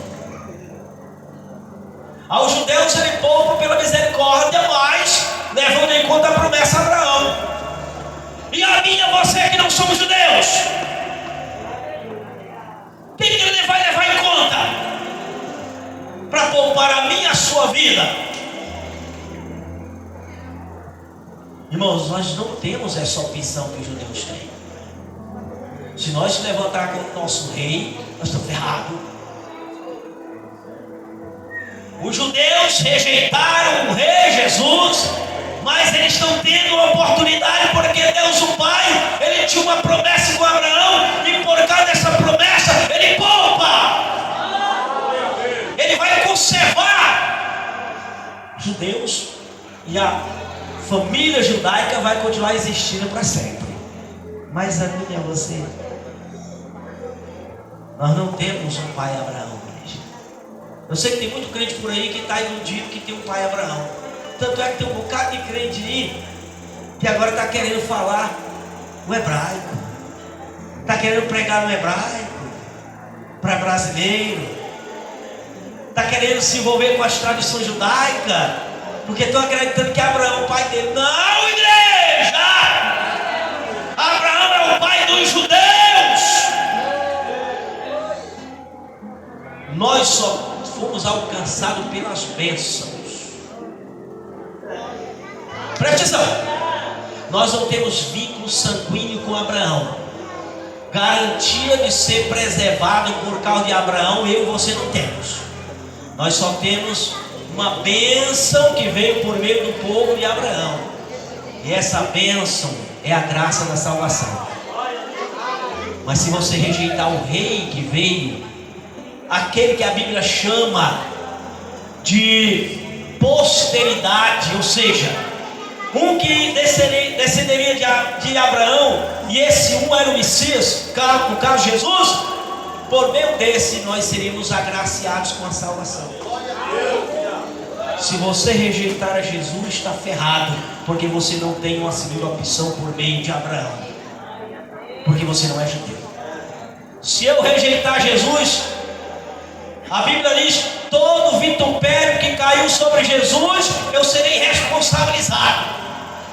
Aos judeus ele poupa pela misericórdia, mas levando em conta a promessa de Abraão. E a minha, você que não somos judeus, o que ele vai levar em conta para poupar a minha, a sua vida? Irmãos, nós não temos essa opção que os judeus têm. Se nós levantar como nosso rei, nós estamos ferrados. Os judeus rejeitaram o rei Jesus, mas eles estão tendo uma oportunidade, porque Deus, o Pai, ele tinha uma promessa com Abraão, e por causa dessa promessa, ele poupa. Ele vai conservar judeus, e a família judaica vai continuar existindo para sempre. Mas a minha, você, nós não temos um pai Abraão, igreja. Eu sei que tem muito crente por aí que está iludido que tem um pai Abraão. Tanto é que tem um bocado de crente aí que agora está querendo falar o hebraico, está querendo pregar no hebraico para brasileiro, está querendo se envolver com as tradições judaicas, porque estão acreditando que Abraão é o pai dele. Não, igreja! Abraão é o pai dos judeus. Nós só fomos alcançados pelas bênçãos. Preste atenção. Nós não temos vínculo sanguíneo com Abraão, garantia de ser preservado por causa de Abraão. Eu e você não temos. Nós só temos uma bênção que veio por meio do povo de Abraão, e essa bênção é a graça da salvação. Mas se você rejeitar o rei que veio, aquele que a Bíblia chama de posteridade, ou seja, um que descenderia de Abraão, e esse um era o Messias, no caso Jesus, por meio desse nós seríamos agraciados com a salvação. Se você rejeitar a Jesus, está ferrado, porque você não tem uma segunda opção por meio de Abraão, porque você não é judeu. Se eu rejeitar Jesus, a Bíblia diz: todo vitupério que caiu sobre Jesus, eu serei responsabilizado.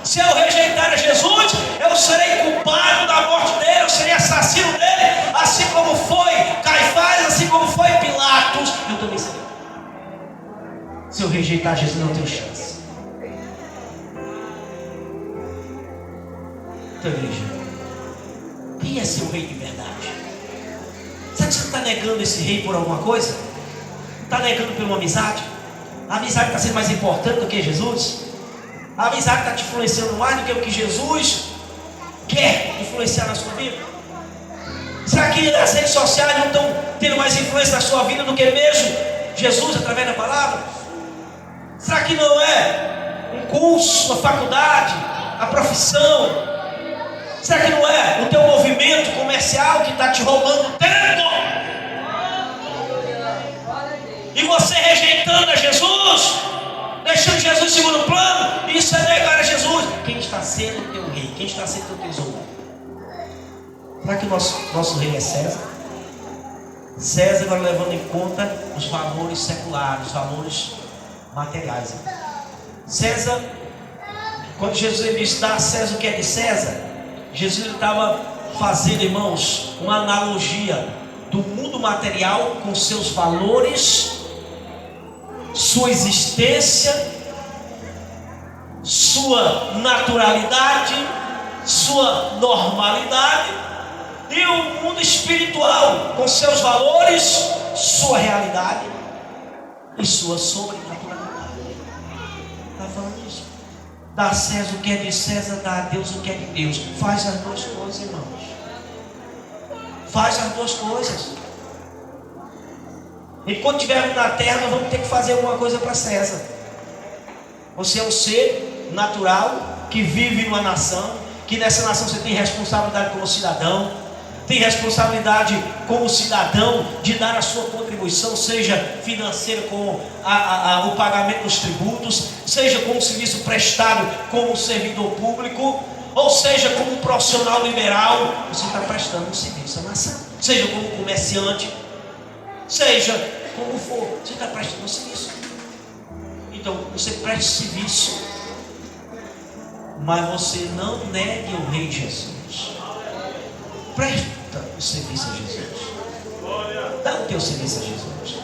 Se eu rejeitar a Jesus, eu serei culpado da morte dele, eu serei assassino dele, assim como foi Caifás, assim como foi Pilatos, eu também serei. Se eu rejeitar Jesus, não tenho chance. Então, igreja, quem é seu rei de verdade? Será que você está negando esse rei por alguma coisa? Está negando por uma amizade? A amizade está sendo mais importante do que Jesus? A amizade está te influenciando mais do que o que Jesus quer influenciar na sua vida? Será que as redes sociais não estão tendo mais influência na sua vida do que mesmo Jesus através da palavra? Será que não é um curso, uma faculdade, a profissão? Será que não é o teu movimento comercial que está te roubando tempo? E você rejeitando a Jesus, deixando Jesus em segundo plano, isso é negar a Jesus. Quem está sendo o teu rei? Quem está sendo o teu tesouro? Será que o nosso rei é César? César, agora levando em conta os valores seculares, os valores materiais. César, quando Jesus disse: dá a César o que é de César, Jesus estava fazendo, irmãos, uma analogia do mundo material com seus valores, sua existência, sua naturalidade, sua normalidade, e o mundo espiritual com seus valores, sua realidade e sua sobrenaturalidade. Está falando isso? Dá a César o que é de César, dá a Deus o que é de Deus. Faz as duas coisas, irmãos. Faz as duas coisas. Enquanto estivermos na terra, nós vamos ter que fazer alguma coisa para César. Você é um ser natural que vive numa nação, que nessa nação você tem responsabilidade como cidadão, tem responsabilidade como cidadão de dar a sua contribuição, seja financeira com o pagamento dos tributos, seja como serviço prestado como servidor público, ou seja como profissional liberal. Você está prestando um serviço à nação, seja como comerciante, seja como for, você está prestando um serviço. Então você preste serviço, mas você não negue o Rei Jesus. Presta o serviço a Jesus. Dá o teu serviço a Jesus.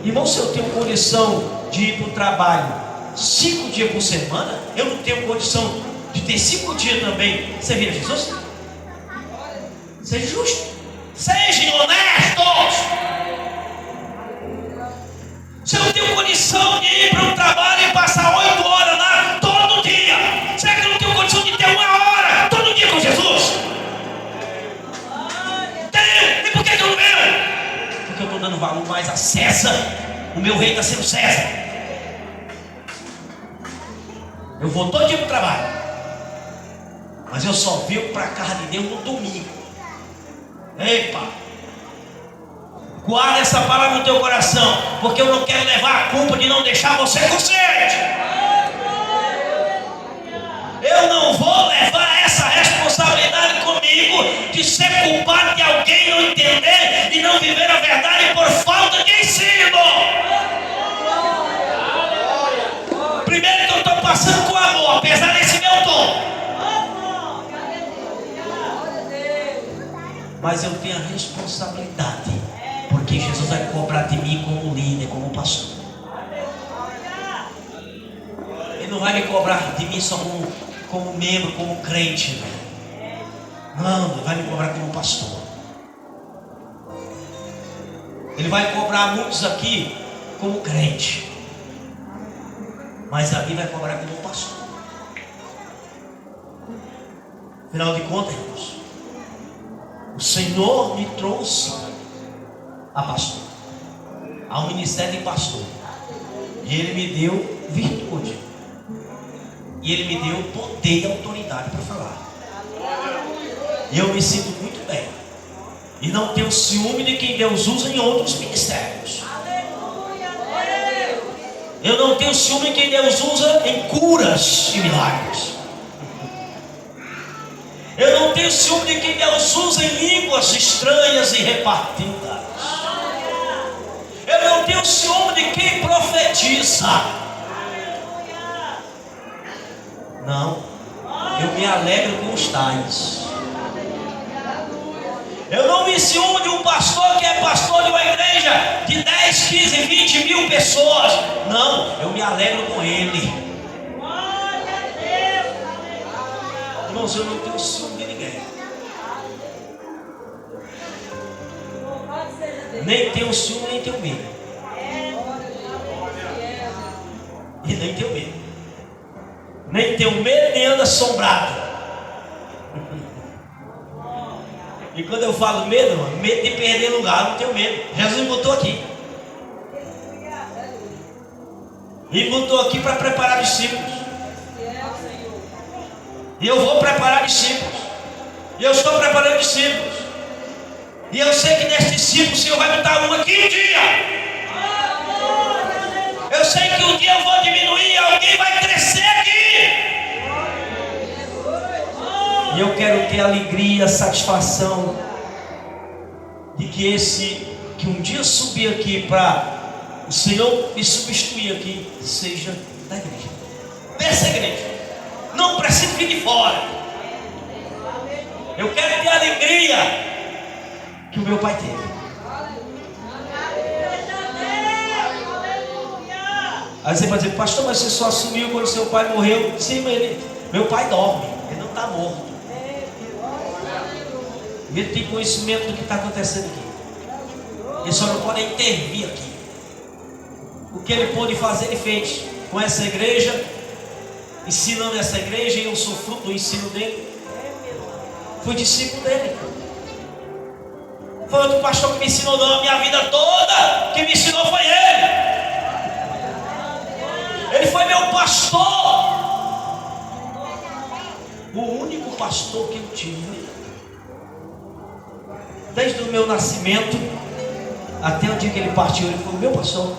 Irmão, se eu tenho condição de ir para o trabalho 5 dias por semana, eu não tenho condição de ter 5 dias também servir a Jesus? Seja justo. Sejam honestos. Se eu não tenho condição de ir para um trabalho e passar 8 horas lá todo dia, será que eu não tenho condição de ter 1 hora todo dia com Jesus? Tenho! E por que eu não tenho? Porque eu estou dando valor mais a César. O meu rei está sendo César. Eu vou todo dia para o trabalho, mas eu só venho para a casa de Deus no domingo. Epa! Guarda essa palavra no teu coração, porque eu não quero levar a culpa de não deixar você com sede. Eu não vou levar essa responsabilidade comigo de ser culpado de alguém não entender e não viver a verdade por falta de ensino. Primeiro que eu estou passando com amor, apesar desse meu tom, mas eu tenho a responsabilidade, porque Jesus vai cobrar de mim como líder, como pastor. Ele não vai me cobrar de mim só como membro, como crente. Não, ele vai me cobrar como pastor. Ele vai cobrar muitos aqui como crente, mas a mim vai cobrar como pastor. Afinal de contas, irmãos, o Senhor me trouxe a pastor, ao ministério de pastor, e Ele me deu virtude, e Ele me deu poder e autoridade para falar. E eu me sinto muito bem, e não tenho ciúme de quem Deus usa em outros ministérios. Eu não tenho ciúme de quem Deus usa em curas e milagres. Eu não tenho ciúme de quem Deus usa em línguas estranhas e repartidas. Eu não tenho ciúme de quem profetiza. Não, eu me alegro com os tais. Eu não me ciúmo de um pastor que é pastor de uma igreja de 10, 15, 20 mil pessoas. Não, eu me alegro com ele. Irmãos, eu não tenho ciúme de ninguém. Nem tenho ciúme, nem tenho medo. E nem tenho medo. Nem tenho medo, nem ando assombrado. E quando eu falo medo, mano, medo de perder lugar, eu não tenho medo. Jesus me botou aqui. E me botou aqui para preparar discípulos. E eu vou preparar discípulos. E eu estou preparando discípulos. E eu sei que nesse discípulo o Senhor vai me dar um aqui um dia. Eu sei que um dia eu vou diminuir e alguém vai crescer aqui. E eu quero ter alegria, satisfação de que um dia subir aqui para o Senhor me substituir aqui, seja da igreja. Dessa igreja. Não preciso vir de fora. Eu quero ter a alegria que o meu pai teve. Aí você vai dizer, pastor, mas você só assumiu quando seu pai morreu. Sim, mas meu pai dorme, ele não está morto. Ele tem conhecimento do que está acontecendo aqui. Ele só não pode intervir aqui. O que ele pôde fazer, ele fez com essa igreja, ensinando essa igreja, e eu sou fruto do ensino dele. Fui discípulo dele. Foi outro pastor que me ensinou, não, a minha vida toda. Quem me ensinou foi ele. Ele foi meu pastor. O único pastor que eu tive, desde o meu nascimento até o dia que ele partiu, ele foi o meu pastor.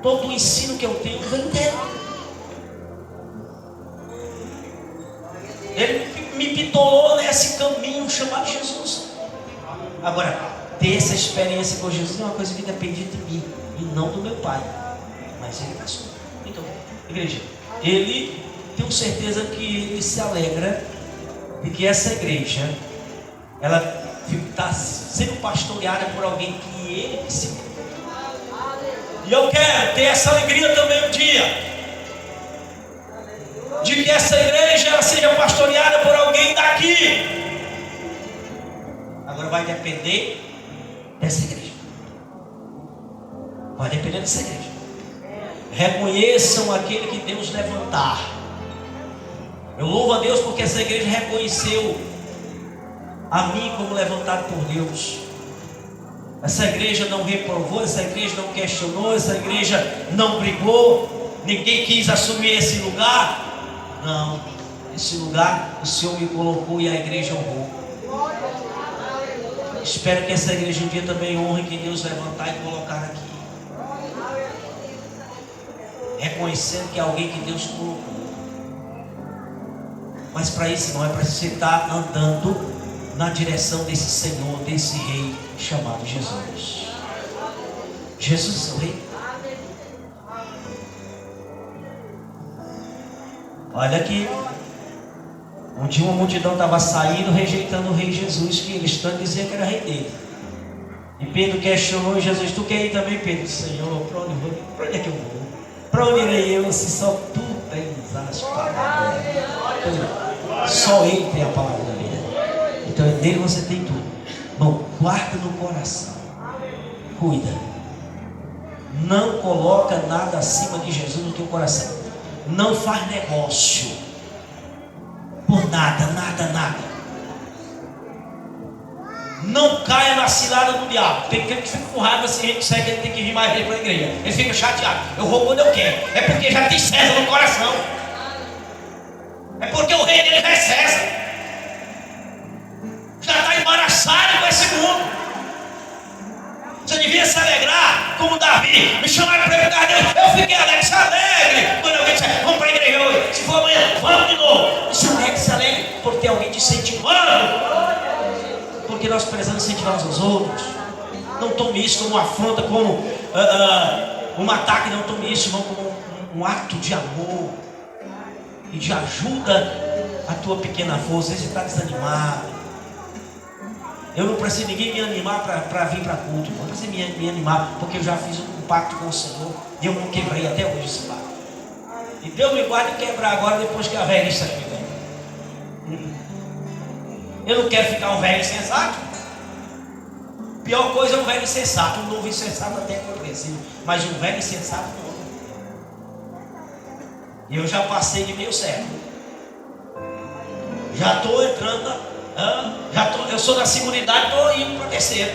Todo o ensino que eu tenho foi inteiro. Ele me pitolou nesse caminho chamado Jesus. Agora, ter essa experiência com Jesus é uma coisa que depende de mim e não do meu pai. Mas ele passou. Então, igreja, ele, tenho certeza que ele se alegra de que essa igreja, ela está sendo pastoreada por alguém que ele ensinou. E eu quero ter essa alegria também um dia, de que essa igreja ela seja pastoreada por alguém daqui. Agora vai depender dessa igreja. Vai depender dessa igreja. Reconheçam aquele que Deus levantar. Eu louvo a Deus porque essa igreja reconheceu a mim como levantado por Deus. Essa igreja não reprovou, essa igreja não questionou, essa igreja não brigou, ninguém quis assumir esse lugar. Não, esse lugar o Senhor me colocou e a igreja honrou. Espero que essa igreja um dia também honre quem Deus levantar e colocar aqui, reconhecendo que é alguém que Deus colocou. Mas para isso não é para você estar andando na direção desse Senhor, desse Rei chamado Jesus. Jesus é o Rei. Olha aqui, um dia uma multidão estava saindo, rejeitando o Rei Jesus, que eles tanto diziam que era Rei dele. E Pedro questionou Jesus, tu quer ir também, Pedro? Senhor, para onde eu vou? Para onde é que eu vou? Para onde irei eu, se só tu tens as palavras? Só Ele tem a palavra da vida. Então nele você tem tudo. Irmão, guarda no coração. Cuida. Não coloca nada acima de Jesus no teu coração. Não faz negócio por nada, nada, nada. Não caia na cilada do diabo. Tem crente que fica com raiva se a gente disser que ele tem que vir mais vezes para a igreja. Ele fica chateado. Eu vou quando eu quero. É porque já tem César no coração. É porque o rei dele já é César. Já está embaraçado com esse mundo. Você devia se alegrar como Davi. Me chamaram para pregar Deus. Eu fiquei alegre, se alegre. Quando alguém disser, vamos para a igreja hoje. Se for amanhã, vamos de novo. Se alegre, por ter alguém te incentivando, porque nós precisamos incentivar uns aos outros. Não tome isso como uma afronta, como um ataque. Não tome isso, irmão, como um ato de amor e de ajuda à tua pequena força. Você está desanimado. Eu não preciso de ninguém me animar para vir para culto. Não precisa me animar, porque eu já fiz um pacto com o Senhor e eu não quebrei até hoje esse pacto. E Deus me guarde quebrar agora, depois que a velhice está chegando. Eu não quero ficar um velho insensato. Pior coisa é um velho insensato. Um novo insensato até é compreensível, mas um velho insensato não. E eu já passei de meio século. Já estou entrando, eu sou da segunda idade, estou indo para a terceira.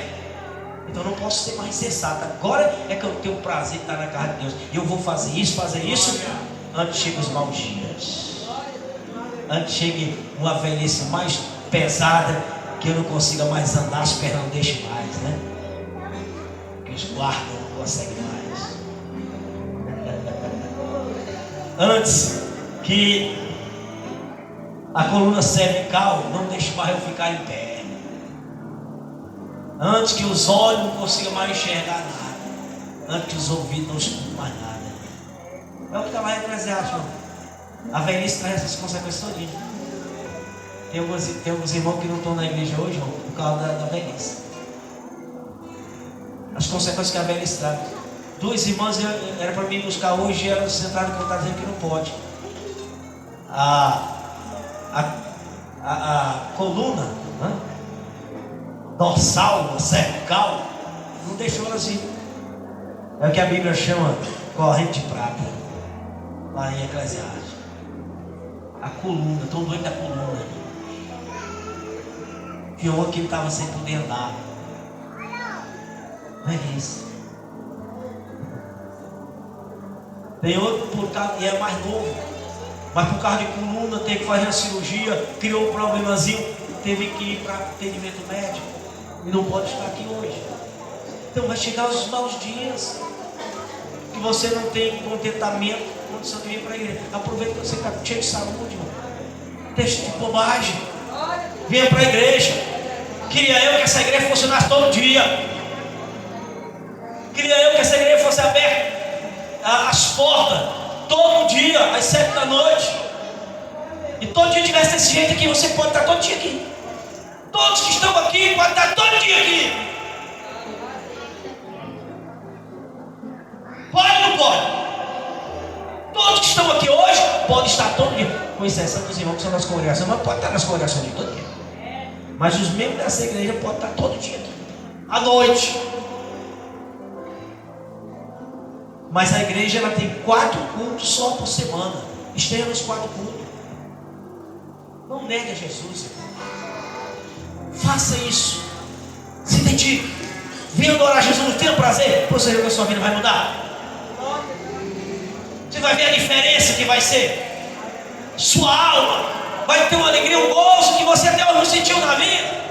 Então não posso ser mais insensato. Agora é que eu tenho o prazer de estar na casa de Deus. E eu vou fazer isso, antes chegue os maus dias. Antes chegue uma velhice mais pesada, que eu não consiga mais andar, as pernas não deixem mais, né? Que os guardas não conseguem mais. Antes que a coluna cervical não deixe mais eu ficar em pé. Antes que os olhos não consigam mais enxergar nada. Antes que os ouvidos não escutem mais nada. É o que está lá em Eclesiastes. A velhice traz essas consequências todinhas. Tem alguns irmãos que não estão na igreja hoje, irmão, por causa da velhice. As consequências que a velhice traz. Duas irmãs era para mim buscar hoje e elas entraram em contato dizendo que não pode. A coluna, né? Dorsal, cervical, não deixou elas ir. É o que a Bíblia chama corrente de prata, lá em Eclesiastes. A coluna, estou doido da coluna. Tinha um que estava sem poder andar. Não é isso. Tem outro por causa, e é mais novo, mas por causa de coluna teve que fazer a cirurgia, criou um problemazinho, teve que ir para atendimento médico e não pode estar aqui hoje. Então vai chegar os maus dias que você não tem contentamento, condição de vir para a igreja. Aproveita que você está cheio de saúde, irmão. Deixa de bobagem. Venha para a igreja. Queria eu que essa igreja funcionasse todo dia. Queria eu que essa igreja fosse aberta, as portas, todo dia, às 7 da noite. E todo dia tivesse desse jeito aqui, você pode estar todo dia aqui. Todos que estão aqui podem estar todo dia aqui. Pode ou não pode? Todos que estão aqui hoje podem estar todo dia. Com exceção dos irmãos que são nas congregações, mas pode estar nas congregações de todo dia. Mas os membros dessa igreja podem estar todo dia aqui, à noite. Mas a igreja ela tem 4 cultos só por semana. Esteja nos 4 cultos. Não negue a Jesus, irmão. Faça isso. Se dedique. Venha adorar a Jesus, não tenha prazer. Você vê que a sua vida vai mudar. Você vai ver a diferença que vai ser. Sua alma vai ter uma alegria, um gozo que você até hoje não sentiu na vida.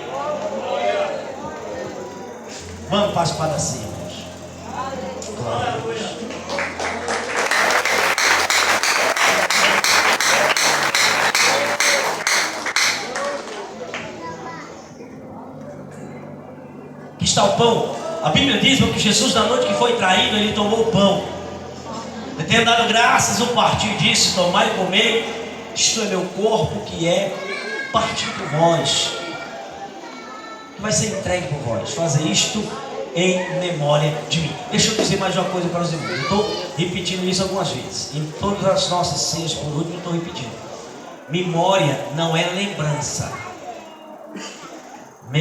Vamos para a cima, irmãos. Glória a Deus. Aqui está o pão. A Bíblia diz que Jesus, na noite que foi traído, ele tomou o pão. E tendo dado graças, o partir disso, tomai e comei. Isto é meu corpo que é partido por vós, que vai ser entregue por vós. Fazer isto em memória de mim. Deixa eu dizer mais uma coisa para os irmãos. Eu estou repetindo isso algumas vezes. Em todas as nossas ceias, por último, eu estou repetindo. Memória não é lembrança.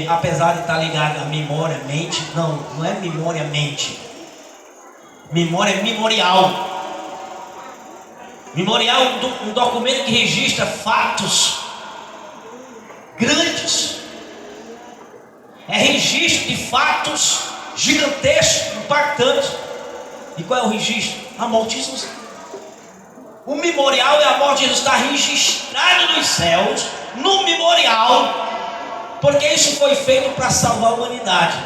Apesar de estar ligado a memória, mente, não é memória, mente. Memória é memorial. Memorial é um documento que registra fatos grandes. É registro de fatos gigantescos, impactantes. E qual é o registro? A morte de Jesus. O memorial é a morte de Jesus. Está registrado nos céus, no memorial, porque isso foi feito para salvar a humanidade.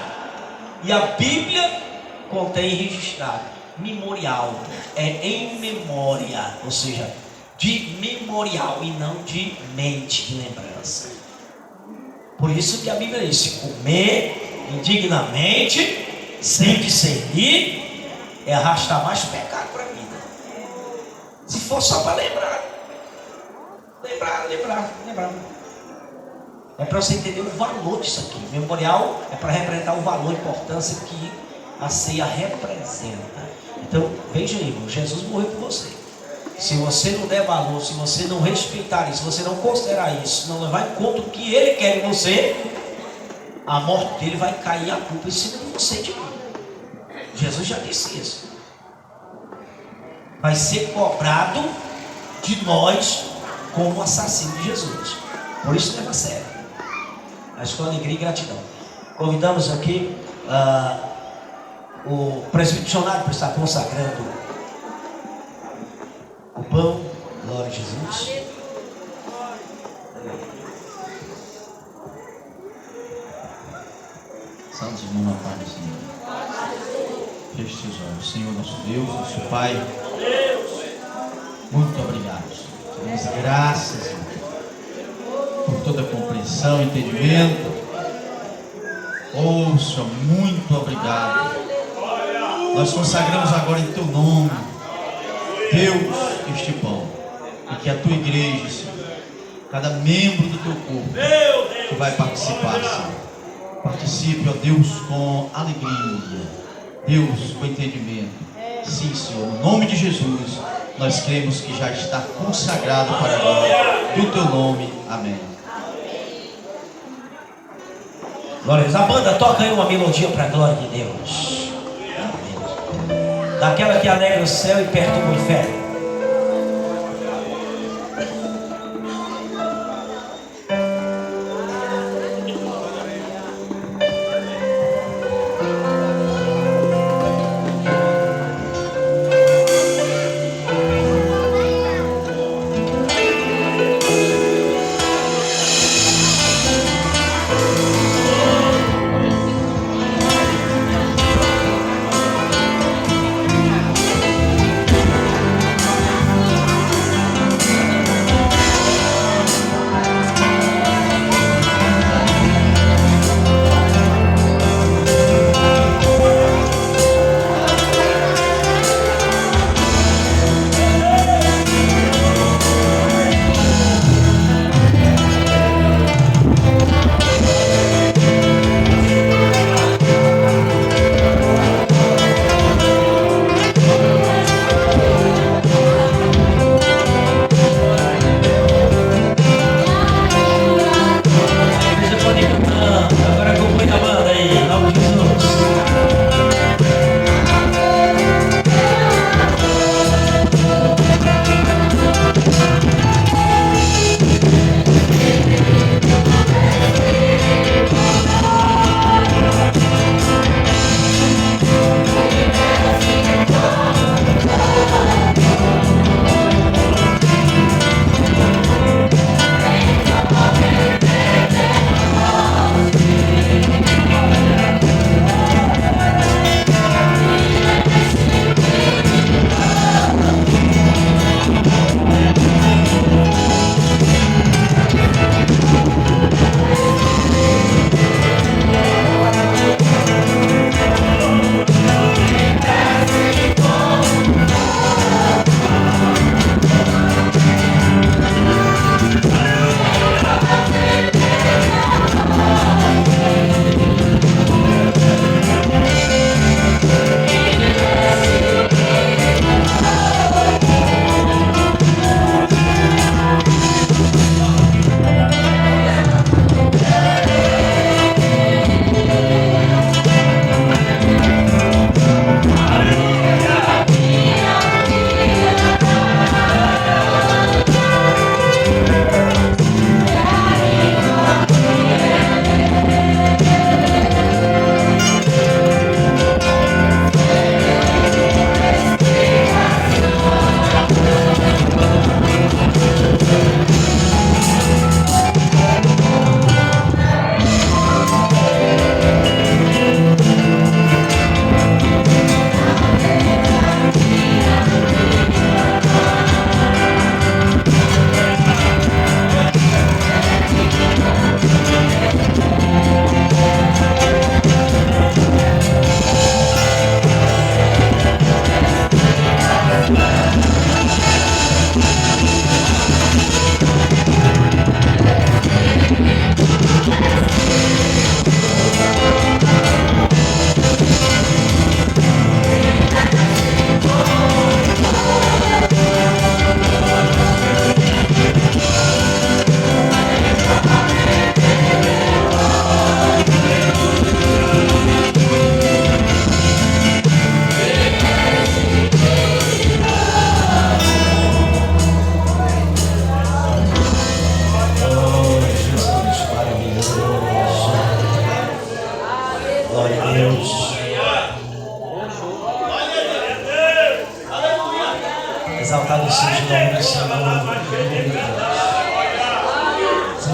E a Bíblia contém registrado. Memorial é em memória, ou seja, de memorial e não de mente, de lembrança. Por isso que a Bíblia diz: se comer indignamente, sem discernir, é arrastar mais pecado para a vida. Se for só para lembrar. É para você entender o valor disso aqui. Memorial é para representar o valor, a importância que a ceia representa. Então, veja aí, irmão, Jesus morreu por você. Se você não der valor, se você não respeitar isso, se você não considerar isso, não levar em conta o que Ele quer em você, a morte dele vai cair a culpa em cima de você e de mim. Jesus já disse isso. Vai ser cobrado de nós como assassino de Jesus. Por isso leva a sério. Mas com alegria e gratidão. Convidamos aqui o presbiteriano para estar consagrando o pão. Glória a Jesus. Santos irmãos, na paz do Senhor. Feche seus olhos. Senhor nosso Deus, nosso Pai, muito obrigado. Te damos graças, Senhor, por toda a compreensão, entendimento. Oh, Senhor, muito obrigado. Nós consagramos agora em Teu nome, Deus, este pão. E que a Tua igreja, Senhor, cada membro do Teu corpo que vai participar, Senhor, participe, ó Deus, com alegria, Deus, com entendimento. Sim, Senhor, no nome de Jesus, nós cremos que já está consagrado para a glória do Teu nome. Amém. Glória a Deus. A banda toca aí uma melodia para a glória de Deus. Amém. Daquela que alegra o céu e perturba o inferno.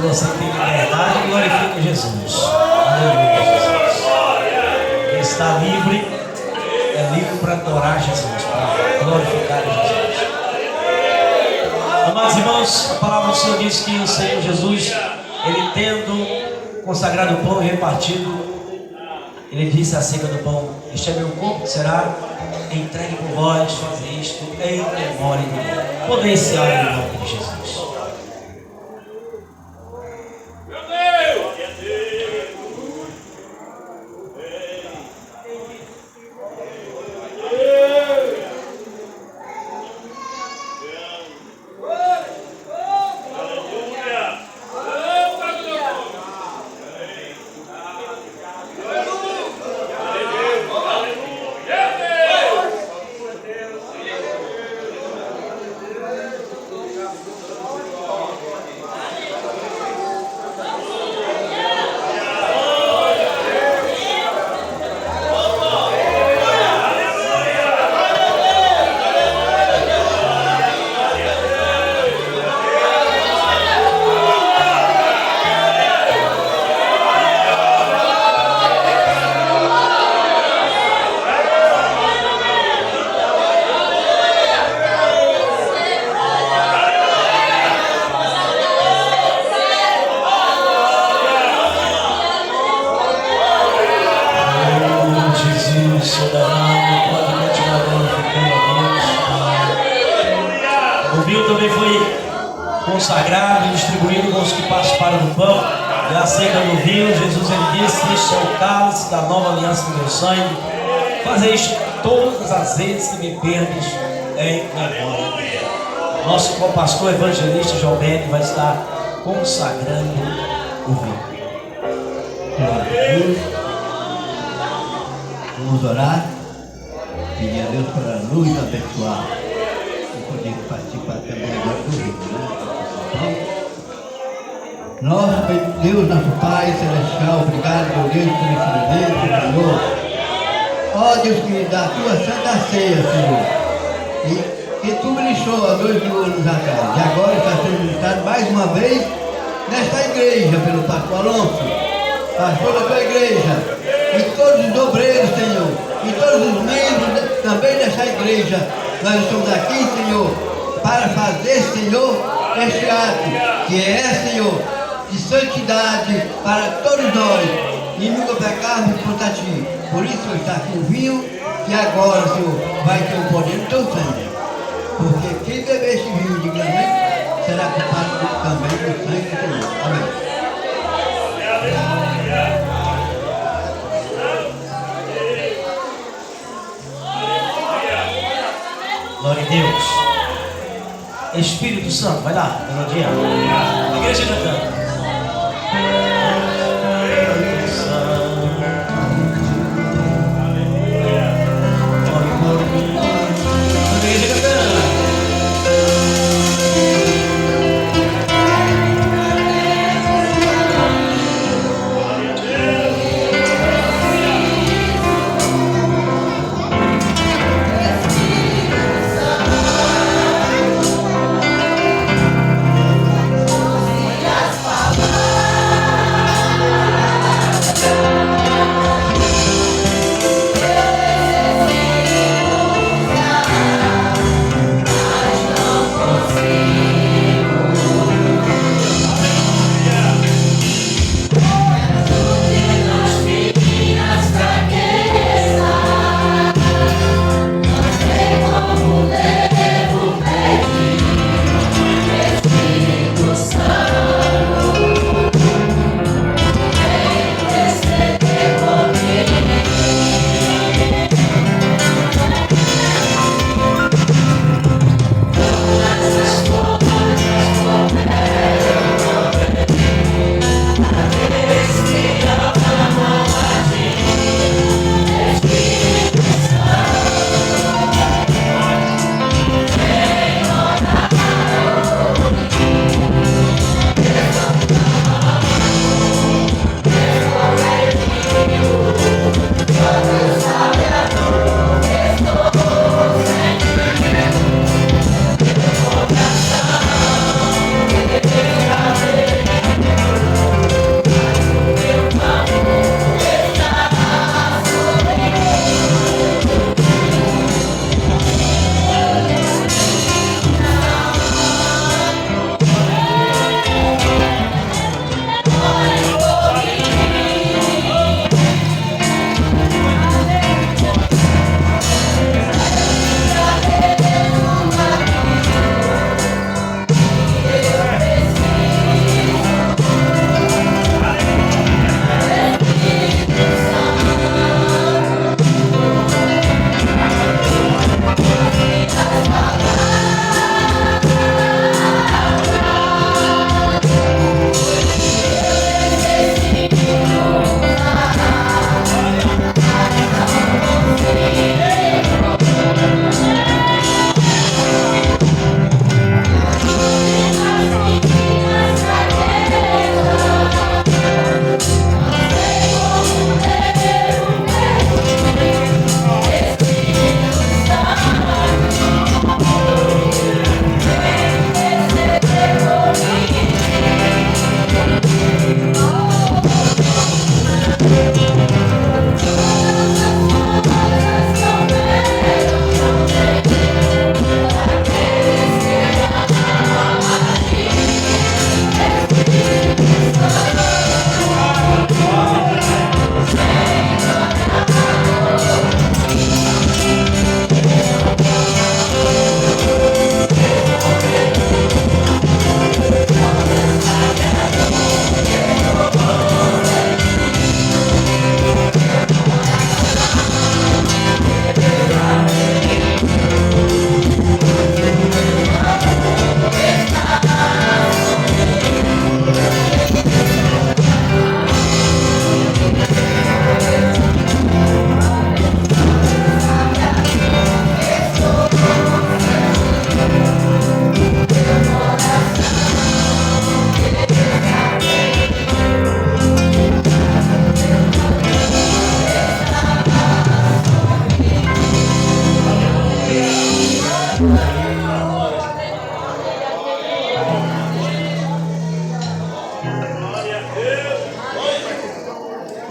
Se você tem liberdade, glorifique Jesus. Aleluia, Jesus. Quem está livre, é livre para adorar Jesus, para glorificar Jesus. Amados irmãos, a palavra do Senhor diz que o Senhor Jesus, Ele tendo consagrado o pão e repartido, Ele disse acerca do pão: este é meu corpo que será entregue por vós, fazer isto em memória de mim. Potencial em nome de Jesus. Consagrado e distribuído com os que participaram do pão e acerca do vinho. Jesus ele disse: este é o cálice da nova aliança do meu sangue. Fazei isto todas as vezes que me perdes em memória. Nosso co-pastor evangelista João Bento vai estar consagrando o vinho. Glória a Deus. Vamos orar, pedir a Deus para nos abençoar e poder participar também do vinho. Nosso Deus, nosso Pai Celestial, obrigado, meu Deus, por esse momento, Senhor. Ó Deus querido, da tua santa ceia, Senhor, e que tu ministrou há 2000 anos atrás, e agora está sendo ministrado mais uma vez nesta igreja, pelo pastor Alonso, pastor da tua igreja, e todos os obreiros, Senhor, e todos os membros também dessa igreja. Nós estamos aqui, Senhor, para fazer, Senhor, este ato, que é, Senhor, de santidade para todos nós, e nunca pecarmos contra ti. Por isso está aqui o vinho, que agora, Senhor, vai ter o poder do teu sangue. Porque quem beber este vinho dignamente será culpado também do sangue do Senhor. Amém. Glória a Deus. Espírito Santo, vai lá, melodia. A igreja cantando. Yes.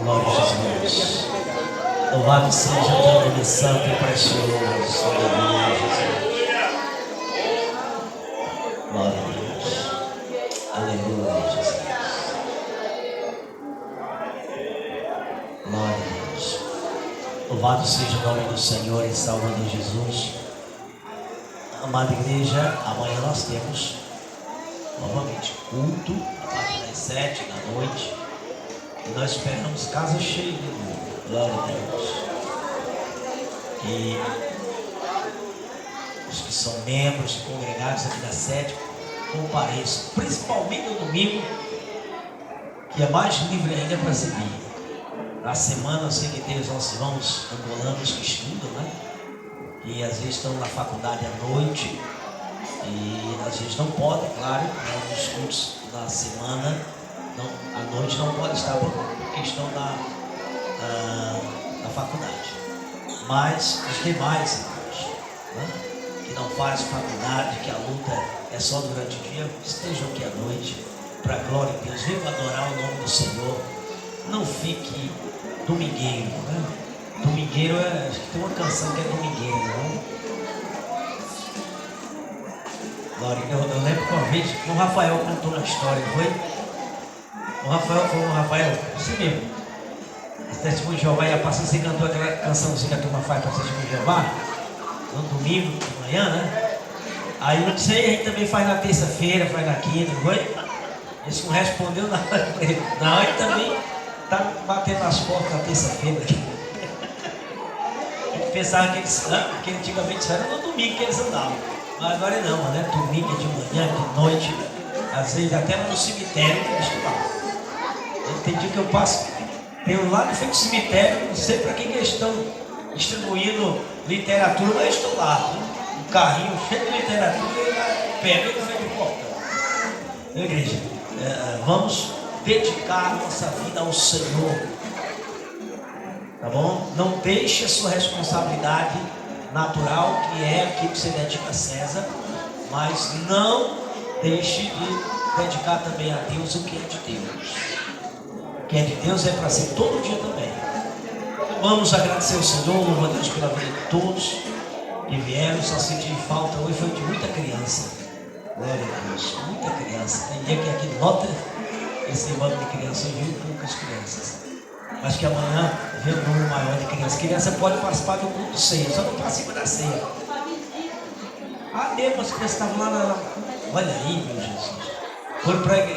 Glória a Jesus. Louvado seja teu nome santo e precioso. Aleluia, Jesus. Glória a Deus. Aleluia, Jesus. Glória a Deus. Louvado seja o nome do Senhor e Salvador Jesus. Amada igreja, amanhã nós temos novamente culto a partir das 7 da noite. E nós esperamos casa cheia de novo. Glória a Deus. E os que são membros e congregados aqui da sede compareçam, principalmente no domingo, que é mais livre ainda para servir. Na semana eu sei que tem os nossos irmãos angolanos que estudam, né? E às vezes estão na faculdade à noite. E às vezes não podem, claro, nos cultos na semana, não, à noite não podem estar porque estão na faculdade. Mas os demais irmãos, né, que não fazem faculdade, que a luta é só durante o dia, estejam aqui à noite, para a glória de Deus. Venham adorar o nome do Senhor. Não fique domingueiro, né? Domingueiro acho que tem uma canção que é domingueiro, não? Glória, eu lembro que uma vez o Rafael contou uma história, não foi? O Rafael, você mesmo. Esse testemunho de Jeová ia passar, você cantou aquela cançãozinha que a turma faz para o testemunho de Jeová, no domingo de manhã, né? Aí eu disse, a gente também faz na terça-feira, faz na quinta, não foi? Esse não respondeu nada para ele. Não, ele também está batendo nas portas na terça-feira. Ele pensava que antigamente era no domingo que eles andavam. Mas agora não, né? Domingo de manhã, de noite, às vezes até no cemitério que eles falam. Tem dia que eu passo, tenho lá no frente do cemitério, não sei para quem eles estão distribuindo literatura, mas estou lá, né? Um carrinho cheio de literatura, e pega e frente do portão. Igreja, vamos dedicar a nossa vida ao Senhor, tá bom? Não deixe a sua responsabilidade natural, que é aquilo que você dedica a César, mas não deixe de dedicar também a Deus o que é de Deus. O que é de Deus é para ser todo dia também. Vamos agradecer ao Senhor, louvar a Deus pela vida de todos que vieram. Só senti falta hoje foi de muita criança. Glória a Deus, muita criança. Tem dia que aqui nota esse bando de crianças, eu vi poucas crianças. Mas que amanhã vê um número maior de crianças. Criança pode participar do culto de ceia, só não participa da ceia. Ah, mesmo as crianças estavam lá olha aí, meu Jesus.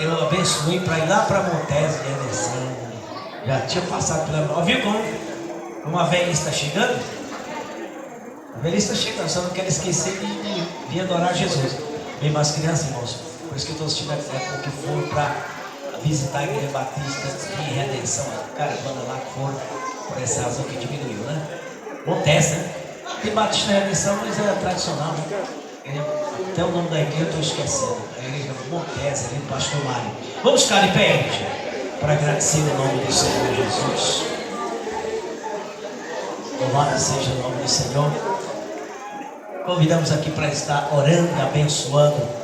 Eu abençoei para ir lá para Montes de Anderson. Já tinha passado pela. Viu como a velha está chegando? A velha está chegando, só não quero esquecer de vir adorar Jesus. Bem, mais crianças, irmãos. Por isso que todos tiveram que foram para visitar a Igreja Batista em Redenção, a caravana lá que foram, por essa razão que diminuiu, né? Montes, né? Tem Batista em Redenção, mas é tradicional, né? Até o nome da igreja eu estou esquecendo. A igreja Montes, ali do pastor Mário. Vamos ficar de pé, igreja, para agradecer o nome do Senhor Jesus. Louvado seja o nome do Senhor. Convidamos aqui para estar orando e abençoando.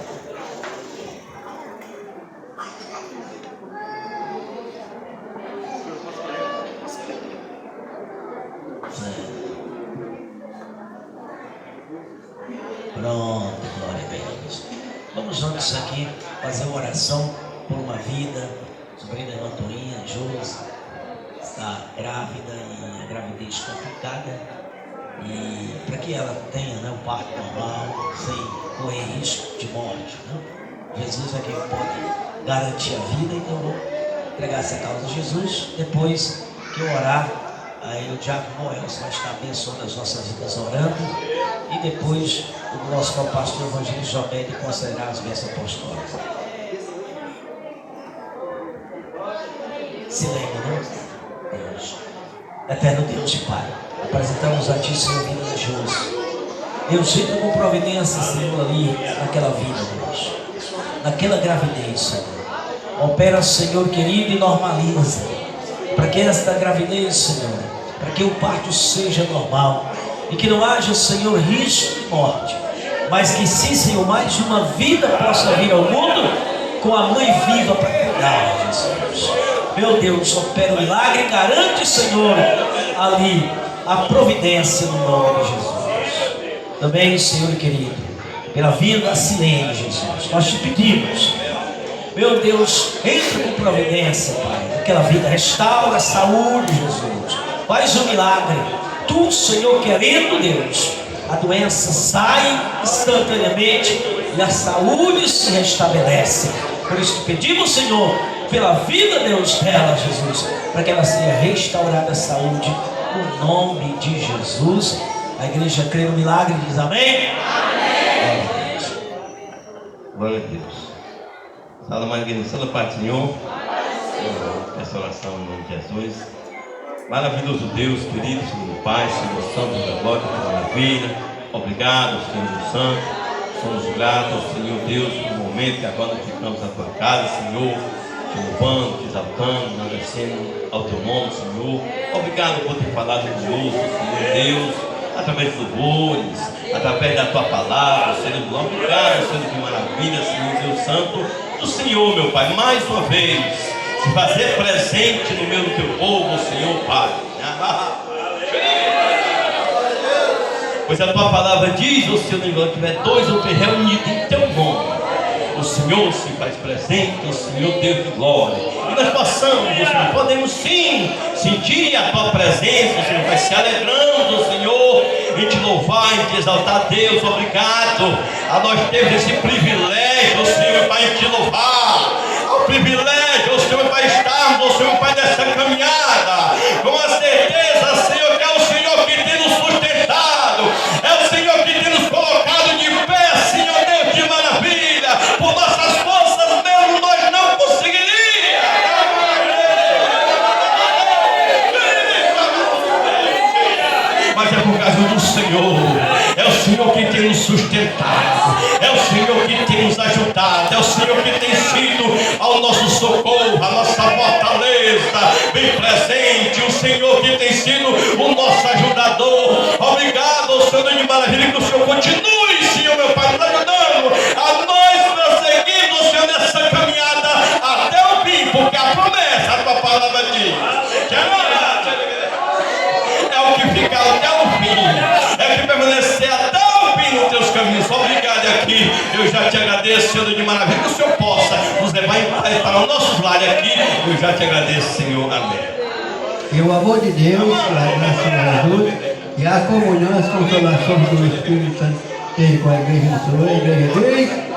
Pronto, glória a Deus. Vamos antes aqui fazer uma oração por uma vida. Sobrinha da irmã Torinha, Josi, está grávida e a gravidez complicada. E para que ela tenha, né, um parto normal, sem correr risco de morte, né? Jesus é quem pode garantir a vida, então eu vou entregar essa causa a Jesus. Depois que eu orar, aí o diácono Noel vai estar abençoando as nossas vidas orando. E depois o nosso pastor Evangelista Jomédio concederá as bênçãos apostólicas. Se lembra, não? Deus. Eterno Deus e Pai, apresentamos a Ti, Senhor, vida de Jesus. Deus, entra com providência, Senhor, ali naquela vida, Deus. Naquela gravidez, Senhor. Opera, Senhor querido, e normaliza. Para que esta gravidez, Senhor, para que o parto seja normal. E que não haja, Senhor, risco de morte. Mas que sim, Senhor, mais uma vida possa vir ao mundo com a mãe viva para cuidar, Jesus. Meu Deus, opera o milagre e garante, Senhor, ali a providência no nome de Jesus. Também, Senhor querido, pela vida da Silene, Jesus, nós te pedimos, meu Deus, entra com providência, Pai, naquela vida, restaura a saúde, Jesus, faz um milagre. Tu, Senhor, querendo, Deus, a doença sai instantaneamente e a saúde se restabelece. Por isso pedimos, Senhor, pela vida, Deus, dela, Jesus, para que ela seja restaurada a saúde, no nome de Jesus. A igreja crê no milagre e diz amém? Amém. Glória a Deus. Sala Magnífica, Sala Pai Senhor, essa oração em nome de Jesus. Maravilhoso Deus, querido Senhor Pai, Senhor Santo da glória, que maravilha. Obrigado, Senhor Santo. Somos gratos, Senhor Deus, por momento que agora ficamos na tua casa, Senhor, te louvando, te exaltando, agradecendo ao teu nome, Senhor. Obrigado por ter falado conosco, Senhor Deus, através dos louvores, através da tua palavra, Senhor. Obrigado, Senhor, que maravilha, Senhor Deus Santo, do Senhor, meu Pai, mais uma vez, se fazer presente no meio do teu povo, Senhor, Pai. Pois a tua palavra diz, o Senhor, que tiver dois ou três reunidos em teu nome, o Senhor se faz presente, o Senhor Deus de glória. E nós possamos, Senhor, podemos sim sentir a tua presença, Senhor, vai se alegrando, Senhor, em te louvar, em te exaltar, Deus. Obrigado a nós termos esse privilégio, Senhor, Pai, em te louvar. O privilégio, Senhor, Pai, estarmos, Senhor, Pai, nessa caminhada, com a certeza, Senhor, que é o Senhor que tem nos sustentado, é o Senhor que tem nos colocado de pé, Senhor Deus, de maravilha. Por nossas forças mesmo nós não conseguiríamos. Mas é por causa do Senhor. É o Senhor que tem nos sustentado, é o Senhor que tem nos ajudado, é o Senhor que tem sido ao nosso socorro, a nossa fortaleza bem presente, o Senhor que tem sido o nosso ajudador. Obrigado, Senhor de maravilha, que o Senhor continue, Senhor, meu Pai, nos ajudando a nós prosseguirmos, Senhor, nessa caminhada até o fim, porque a promessa, a tua palavra diz que é o que fica até o fim, é que permanecer até o fim nos teus caminhos. Obrigado aqui, eu já te agradeço, Senhor de maravilha, que o Senhor possa nos levar em paz para os nossos lares aqui. Eu já te agradeço, Senhor. Amém. E o amor de Deus, a graça de Jesus e a comunhão, as consolações do Espírito Santo tem com a igreja do Senhor, a igreja diz.